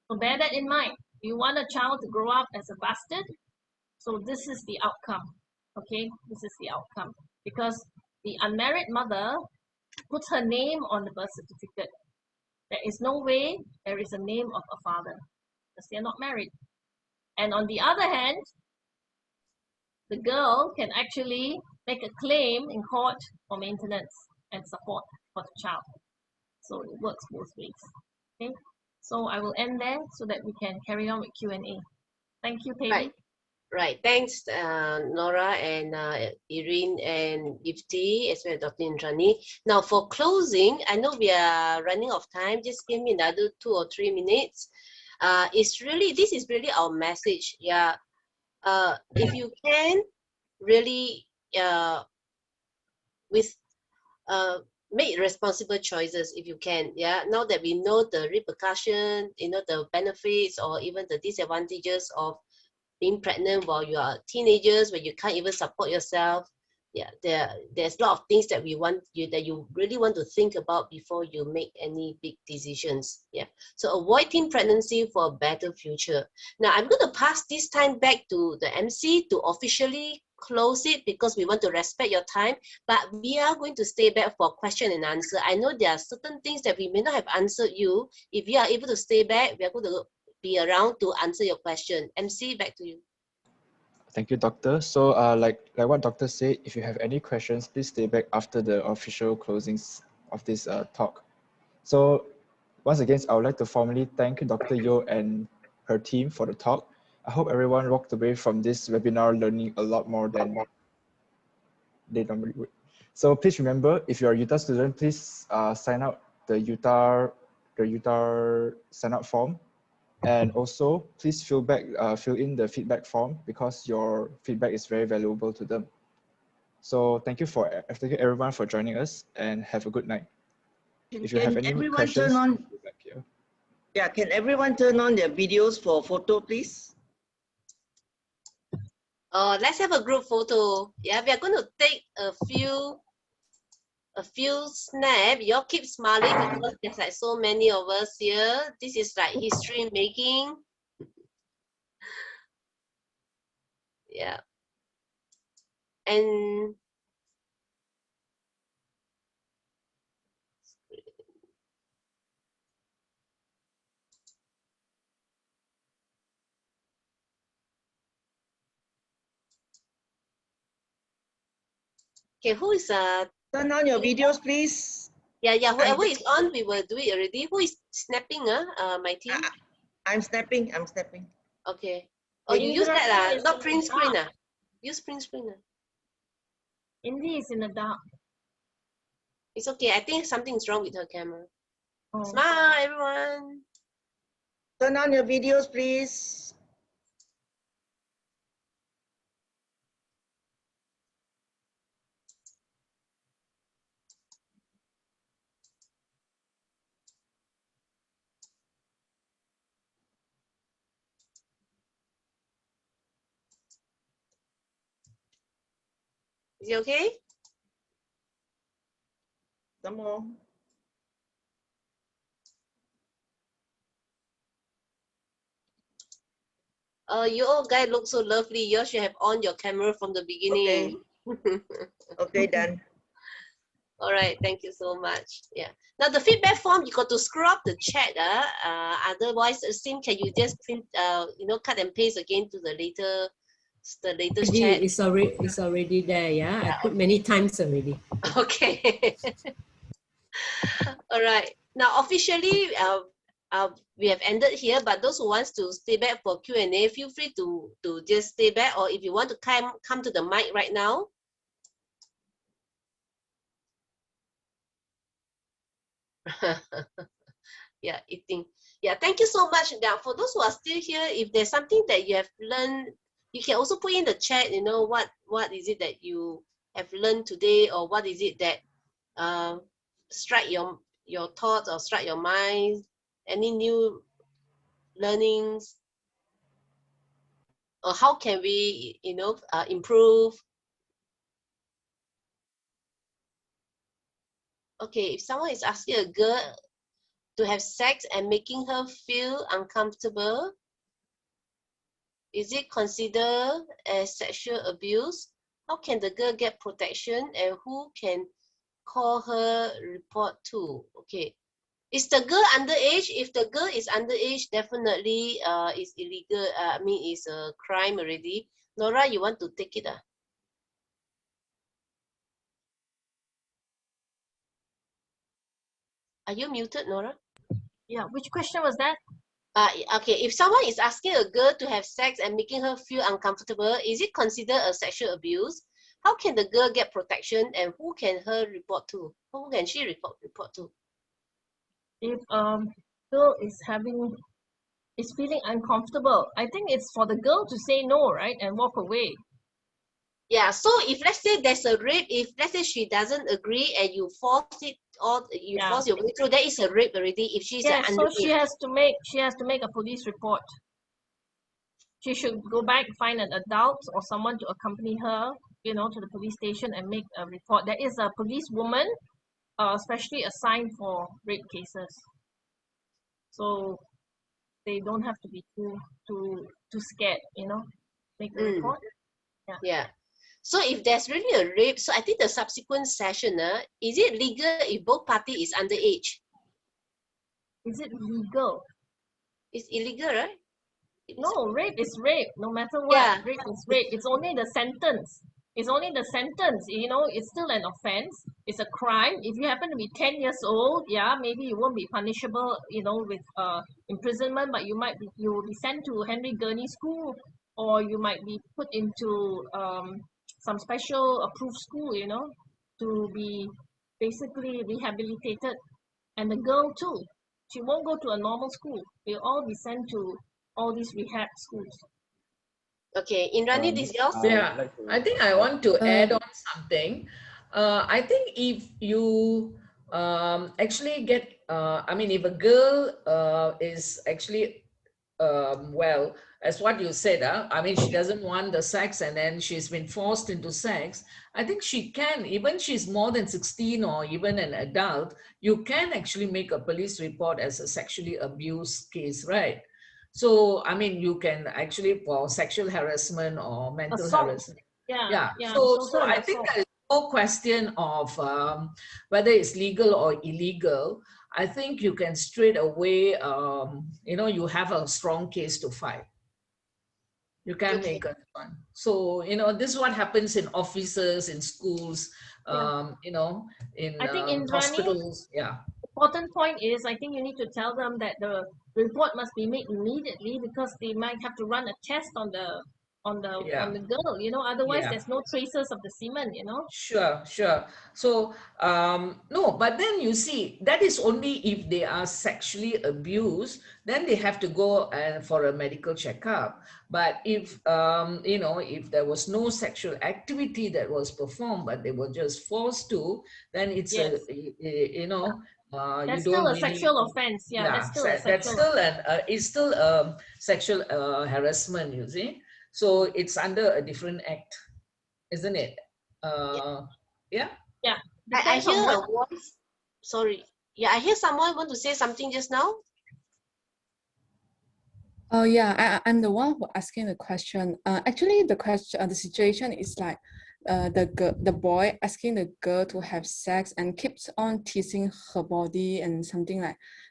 So bear that in mind. You want a child to grow up as a bastard, so this is the outcome. Okay, this is the outcome, because the unmarried mother puts her name on the birth certificate. There is no way there is a name of a father, because they are not married. And on the other hand, the girl can actually make a claim in court for maintenance and support for the child. So it works both ways. Okay, so I will end there so that we can carry on with Q&A. Thank you, Paley. Right. Thanks, Nora and Irene and Yifti, as well as Dr. Indrani. Now, for closing, I know we are running out of time. Just give me another 2 or 3 minutes. This is really our message. Yeah. If you can really, with make responsible choices if you can. Yeah, now that we know the repercussion, you know, the benefits or even the disadvantages of being pregnant while you are teenagers, when you can't even support yourself. Yeah, there's a lot of things that you really want to think about before you make any big decisions. Yeah, so avoid teen pregnancy for a better future. Now I'm going to pass this time back to the MC to officially close it, because we want to respect your time, but we are going to stay back for question and answer. I know there are certain things that we may not have answered you. If you are able to stay back, we are going to be around to answer your question. MC, back to you. Thank you, Doctor. So like what Doctor said, if you have any questions, please stay back after the official closings of this talk. So once again, I would like to formally thank Dr. Yo and her team for the talk. I hope everyone walked away from this webinar learning a lot more than they normally would. So please remember, if you're a Utah student, please sign out the Utah sign up form. And also, please fill in the feedback form, because your feedback is very valuable to them. So thank you everyone for joining us, and have a good night. If you have any questions, yeah, can everyone turn on their videos for photo, please? Let's have a group photo. Yeah, we are going to take a few snaps. You all keep smiling because there's like so many of us here. This is like history making. Yeah. And okay, who is turn on your videos, please? Yeah, whoever is on, we will do it already. Who is snapping? My team? I'm snapping. Okay. Oh, you use that not print screen Use print screen Indy is in the dark. It's okay. I think something's wrong with her camera. Oh. Smile, everyone. Turn on your videos, please. Is it okay? Some more. You all guys look so lovely. You all should have on your camera from the beginning. Okay, okay, done. All right, thank you so much. Yeah. Now the feedback form, you got to scroll up the chat. Otherwise, Sim, can you just print, cut and paste again to the latest chat? It's already there. Yeah, I put many times already. Okay. All right. Now officially, we have ended here. But those who wants to stay back for Q&A, feel free to just stay back. Or if you want to come to the mic right now. Yeah, eating. Yeah, thank you so much. Now, for those who are still here, if there's something that you have learned, you can also put in the chat. You know, what is it that you have learned today, or what is it that strike your thoughts or strike your mind? Any new learnings, or how can we, improve? Okay, if someone is asking a girl to have sex and making her feel uncomfortable, is it considered as sexual abuse? How can the girl get protection, and who can call her report to? Okay, is the girl underage? If the girl is underage, definitely it's illegal. It's a crime already. Nora, you want to take it? Are you muted, Nora? Yeah, which question was that? Okay, if someone is asking a girl to have sex and making her feel uncomfortable, is it considered a sexual abuse? How can the girl get protection, and who can her report to? Who can she report to? If girl is feeling uncomfortable, I think it's for the girl to say no, right, and walk away. Yeah, so if let's say there's a rape, if let's say she doesn't agree and you force it or you force your way through, that is a rape already. If she's Yes, so she underage. has to make a police report. She should go back, find an adult or someone to accompany her, you know, to the police station and make a report. There is a police woman, especially assigned for rape cases. So they don't have to be too scared, you know, make the report. Yeah. Yeah. So if there's really a rape, so I think the subsequent session, is it legal if both party is underage? Is it legal? It's illegal, right? No, rape is rape, no matter what. Yeah. Rape is rape. It's only the sentence. It's only the sentence, you know, it's still an offense. It's a crime. If you happen to be 10 years old, yeah, maybe you won't be punishable, you know, with imprisonment, but you will be sent to Henry Gurney School, or you might be put into some special approved school, you know, to be basically rehabilitated. And the girl too, she won't go to a normal school. They'll all be sent to all these rehab schools. Okay, Indrani, this is yours? Yeah, I think I want to add on something. I think if you actually get, I mean, if a girl is actually, well, as what you said, I mean, she doesn't want the sex and then she's been forced into sex. I think she can, even she's more than 16 or even an adult, you can actually make a police report as a sexually abused case, right? So, I mean, you can actually for sexual harassment or mental Assault. harassment. Yeah. So I think there is no question of whether it's legal or illegal. I think you can straight away, you know, you have a strong case to fight. You can make a one. So, you know, this is what happens in offices, in schools, you know, in I think in hospitals. Yeah. Important point is, I think you need to tell them that the report must be made immediately because they might have to run a test on the girl, you know, otherwise there's no traces of the semen, you know. Sure. So, no, but then you see, that is only if they are sexually abused, then they have to go for a medical checkup. But if, you know, if there was no sexual activity that was performed, but they were just forced to, then it's you know, that's you don't still a really, sexual offense. Yeah, that's still a sexual it's still sexual harassment, you see. So it's under a different act, isn't it? Yeah. I hear a voice. Sorry. Yeah, I hear someone want to say something just now. Oh yeah, I'm the one who asking the question. Actually, the situation is like, the boy asking the girl to have sex and keeps on teasing her body and something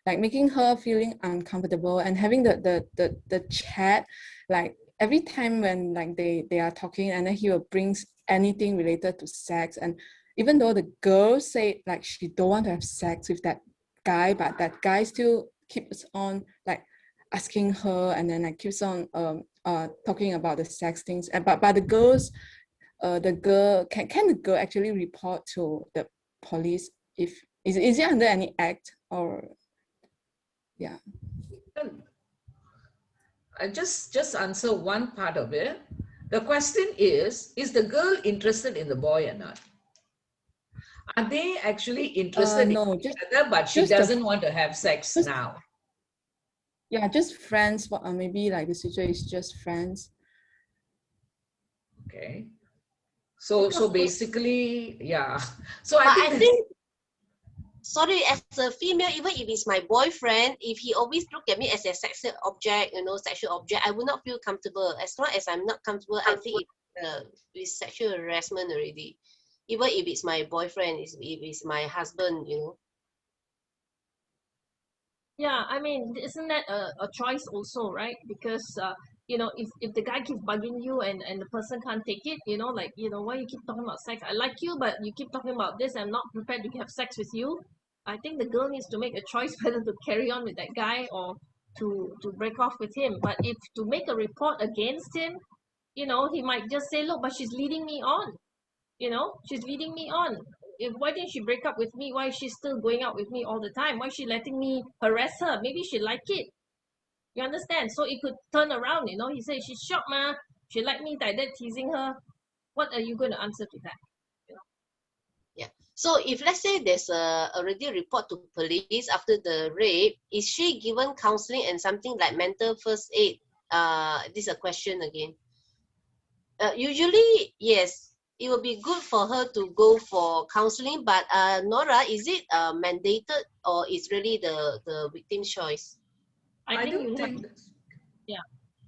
like making her feeling uncomfortable and having the chat, like every time when like they are talking, and then he will bring anything related to sex. And even though the girl say like she don't want to have sex with that guy, but that guy still keeps on like asking her, and then like keeps on talking about the sex things. And but the girls, the girl can the girl actually report to the police if is it under any act or yeah? I just answer one part of it. The question is the girl interested in the boy or not? Are they actually interested no, in each other, but she doesn't want to have sex now? Yeah, just friends. But maybe like the situation is just friends. Okay. So basically, yeah. So I think sorry, as a female, even if it's my boyfriend, if he always look at me as a sexual object, you know, sexual object, I would not feel comfortable. As long as I'm not comfortable, I think it's sexual harassment already. Even if it's my boyfriend, if it's my husband, you know. Yeah, I mean, isn't that a choice also, right? Because you know, if the guy keeps bugging you and the person can't take it, you know, like, you know, why you keep talking about sex? I like you, but you keep talking about this. I'm not prepared to have sex with you. I think the girl needs to make a choice whether to carry on with that guy or to break off with him. But if to make a report against him, you know, he might just say, look, but she's leading me on. You know, she's leading me on. Why didn't she break up with me? Why is she still going out with me all the time? Why is she letting me harass her? Maybe she like it. You understand? So it could turn around, you know. He said she's shocked, ma. She like me like that, teasing her. What are you going to answer to that? Yeah. So if let's say there's already a report to police after the rape, is she given counseling and something like mental first aid? This is a question again. Usually, yes, it will be good for her to go for counseling, but Nora, is it mandated or is really the victim's choice? I think you have to, yeah,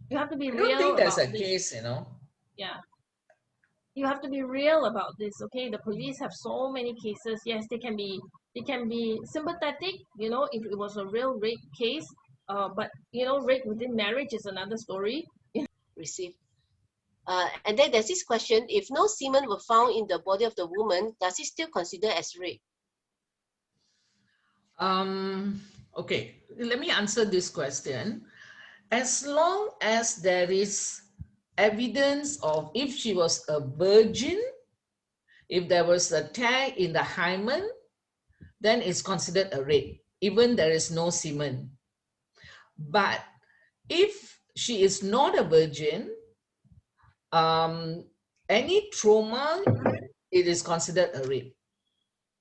you have to be I real don't think there's about a this. case, you know. Yeah. You have to be real about this, okay? The police have so many cases. Yes, they can be sympathetic, you know, if it was a real rape case. But you know, rape within marriage is another story. Received. And then there's this question: if no semen were found in the body of the woman, does it still consider as rape? Okay, let me answer this question. As long as there is evidence of if she was a virgin, if there was a tear in the hymen, then it's considered a rape, even there is no semen. But if she is not a virgin, any trauma, it is considered a rape.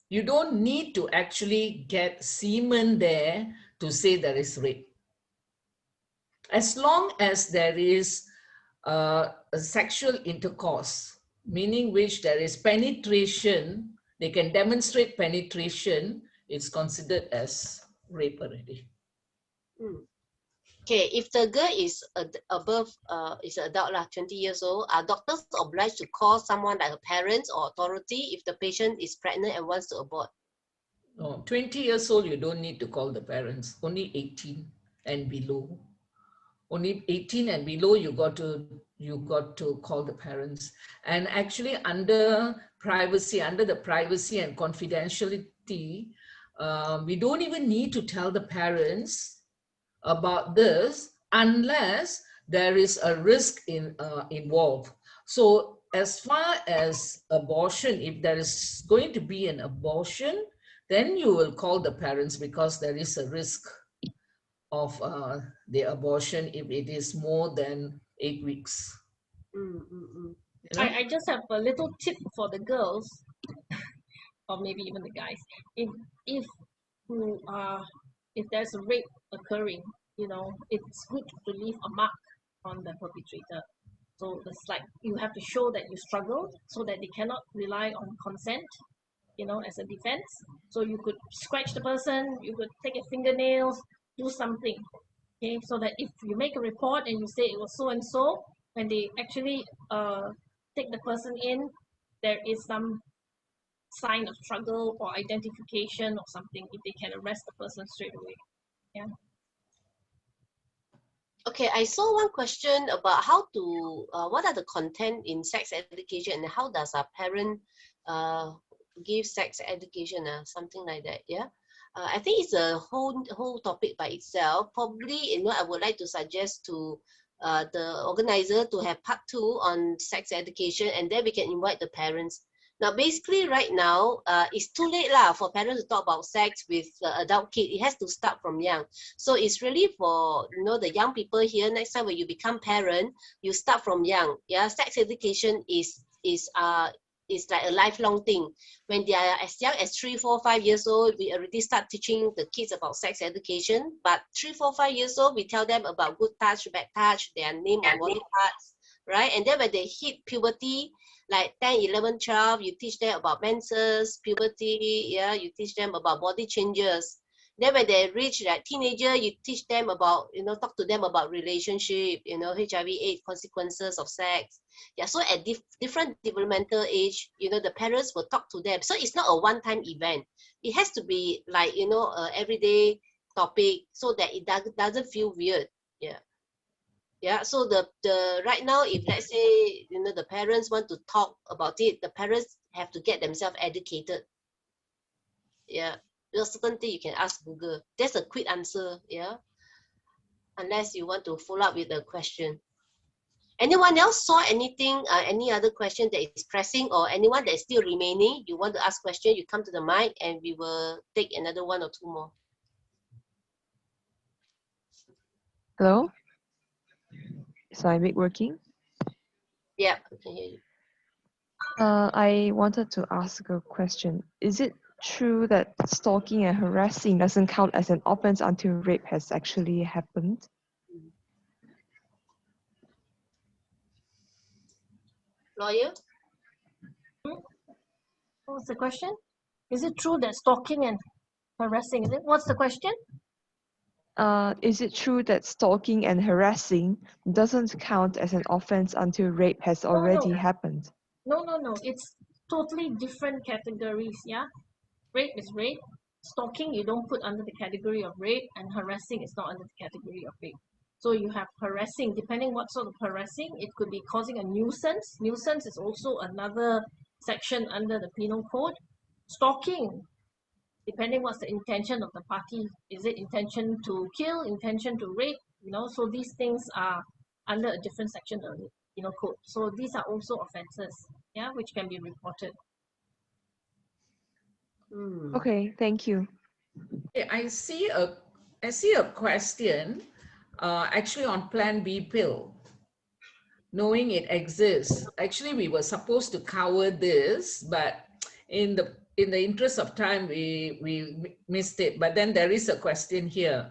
You don't need to actually get semen there to say there is rape. As long as there is a sexual intercourse, meaning which there is penetration, they can demonstrate penetration, it's considered as rape already. Okay, if the girl is above, is an adult, 20 years old, are doctors obliged to call someone like her parents or authority if the patient is pregnant and wants to abort? No, 20 years old, you don't need to call the parents, only 18 and below. Only 18 and below, you got to call the parents. And actually under the privacy and confidentiality, we don't even need to tell the parents about this unless there is a risk involved. So as far as abortion, if there is going to be an abortion, then you will call the parents because there is a risk of the abortion if it is more than 8 weeks. You know? I just have a little tip for the girls, or maybe even the guys. If there's a rape occurring, you know, it's good to leave a mark on the perpetrator. So it's like you have to show that you struggled so that they cannot rely on consent, you know, as a defense. So you could scratch the person, you could take your fingernails, do something, okay, so that if you make a report and you say it was so and so, when they actually take the person in, there is some sign of struggle or identification or something, if they can arrest the person straight away. Yeah. Okay, I saw one question about how to, what are the content in sex education and how does a parent give sex education, something like that, yeah? I think it's a whole topic by itself. Probably, you know, I would like to suggest to the organizer to have part 2 on sex education, and then we can invite the parents. Now, basically, right now, it's too late for parents to talk about sex with adult kid. It has to start from young. So it's really for, you know, the young people here. Next time when you become parent, you start from young. Yeah, sex education is like a lifelong thing. When they are as young as 3, 4, 5 years old, we already start teaching the kids about sex education. But 3, 4, 5 years old, we tell them about good touch, bad touch, their name or body parts, right? And then when they hit puberty, like 10, 11, 12, you teach them about menses, puberty, yeah, you teach them about body changes. Then when they reach like teenager, you teach them about, you know, talk to them about relationship, you know, HIV/AIDS, consequences of sex. Yeah, so at different developmental age, you know, the parents will talk to them. So it's not a one-time event. It has to be like, you know, everyday topic so that it doesn't feel weird. Yeah. Yeah, so the right now, if let's say, you know, the parents want to talk about it, the parents have to get themselves educated. Yeah, there's certain thing you can ask Google. That's a quick answer. Yeah, unless you want to follow up with a question. Anyone else saw anything? Any other question that is pressing, or anyone that is still remaining? You want to ask question? You come to the mic, and we will take another 1 or 2 more. Hello? Is my mic working? Yeah, I can hear you. I wanted to ask a question. Is it true that stalking and harassing doesn't count as an offense until rape has actually happened? Lawyer? What's the question? Is it true that stalking and harassing, is it? What's the question? Is it true that stalking and harassing doesn't count as an offense until rape has already happened? No. It's totally different categories, yeah? Rape is rape. Stalking, you don't put under the category of rape, and harassing is not under the category of rape. So you have harassing, depending what sort of harassing, it could be causing a nuisance. Nuisance is also another section under the penal code. Stalking, depending what's the intention of the party. Is it intention to kill, intention to rape? You know, so these things are under a different section of the penal code. So these are also offenses, yeah, which can be reported. Okay, thank you. I see a question actually on Plan B pill. Knowing it exists. Actually, we were supposed to cover this, but in the interest of time, we missed it. But then there is a question here.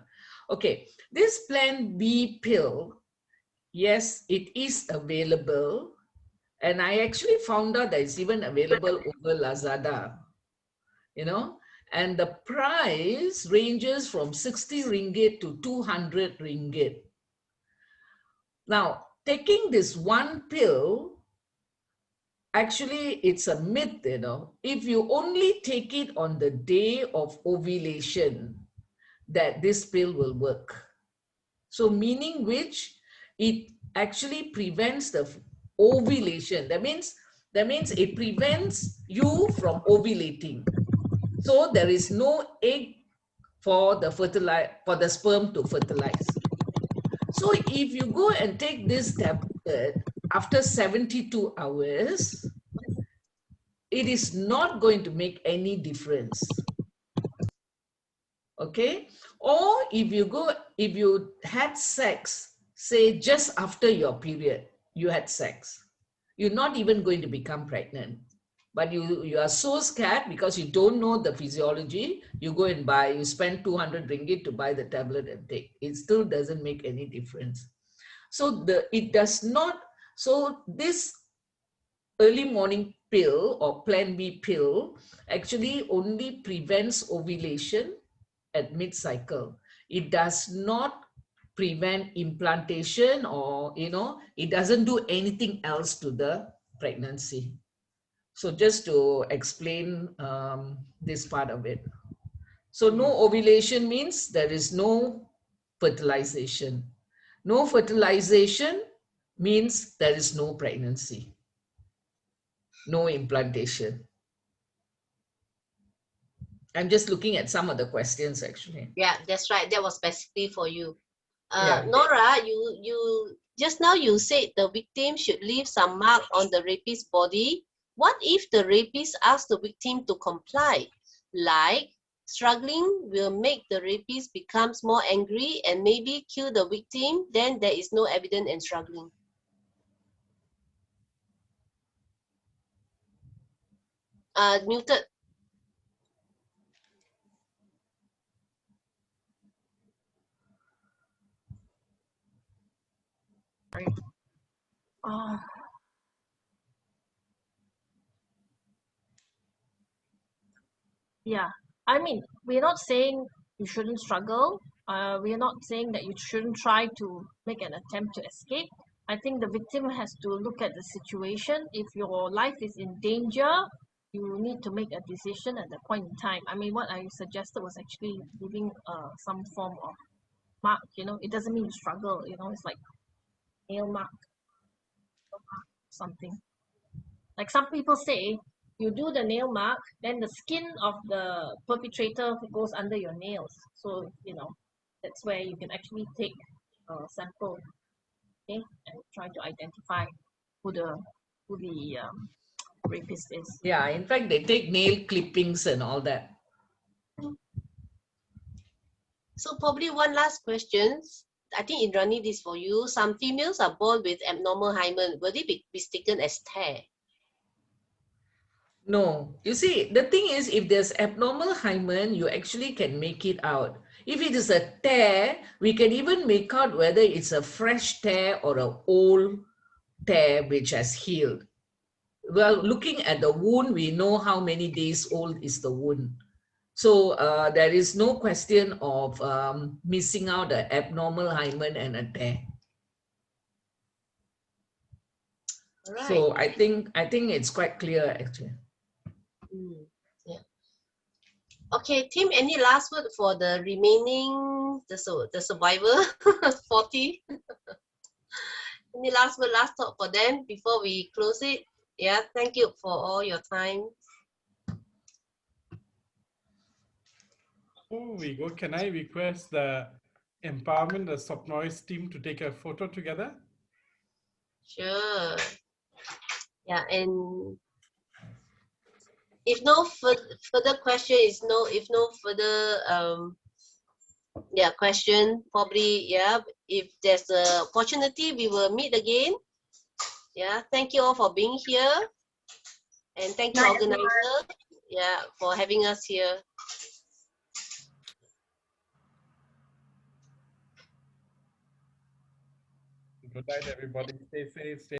Okay, this Plan B pill, yes, it is available. And I actually found out that it's even available over Lazada, you know, and the price ranges from 60 ringgit to 200 ringgit. Now, taking this one pill, actually, it's a myth, you know. If you only take it on the day of ovulation, that this pill will work. So meaning which, it actually prevents the ovulation. That means it prevents you from ovulating. So there is no egg for the sperm to fertilize. So if you go and take this tablet after 72 hours, it is not going to make any difference. Okay? Or if you had sex, say just after your period, you had sex, you're not even going to become pregnant. But you are so scared because you don't know the physiology, you go and buy, you spend 200 ringgit to buy the tablet and take. It still doesn't make any difference. So this early morning pill or Plan B pill actually only prevents ovulation at mid-cycle. It does not prevent implantation, or, you know, it doesn't do anything else to the pregnancy. So just to explain this part of it. So no ovulation means there is no fertilization. No fertilization means there is no pregnancy, no implantation. I'm just looking at some of the questions actually. Yeah, that's right. That was specifically for you. Yeah. Nora, you just now you said the victim should leave some mark on the rapist's body. What if the rapist asks the victim to comply? Like, struggling will make the rapist becomes more angry and maybe kill the victim, then there is no evidence and struggling. Muted. Yeah, I mean, we're not saying you shouldn't struggle. We're not saying that you shouldn't try to make an attempt to escape. I think the victim has to look at the situation. If your life is in danger, you need to make a decision at that point in time. I mean, what I suggested was actually leaving some form of mark, you know. It doesn't mean you struggle, you know, it's like nail mark, something. Like some people say, you do the nail mark, then the skin of the perpetrator goes under your nails. So, you know, that's where you can actually take a sample, okay, and try to identify who the rapist is. Yeah, in fact, they take nail clippings and all that. So probably one last question. I think Indrani, this for you. Some females are born with abnormal hymen. Will they be mistaken as tear? No, you see, the thing is, if there's abnormal hymen, you actually can make it out. If it is a tear, we can even make out whether it's a fresh tear or an old tear which has healed. Well, looking at the wound, we know how many days old is the wound. So there is no question of missing out an abnormal hymen and a tear. Right. So I think it's quite clear actually. Yeah. Okay, Tim, any last word for the remaining, the survivor, 40? Any last word, last thought for them before we close it? Yeah, thank you for all your time. Before we go, can I request the Empowerment, the Soroptimist team to take a photo together? Sure. Yeah, and if no further question is no, if no further question, probably if there's a opportunity, we will meet again. Yeah, thank you all for being here, and thank you organizer, for having us here. Good night, everybody. Stay safe. Stay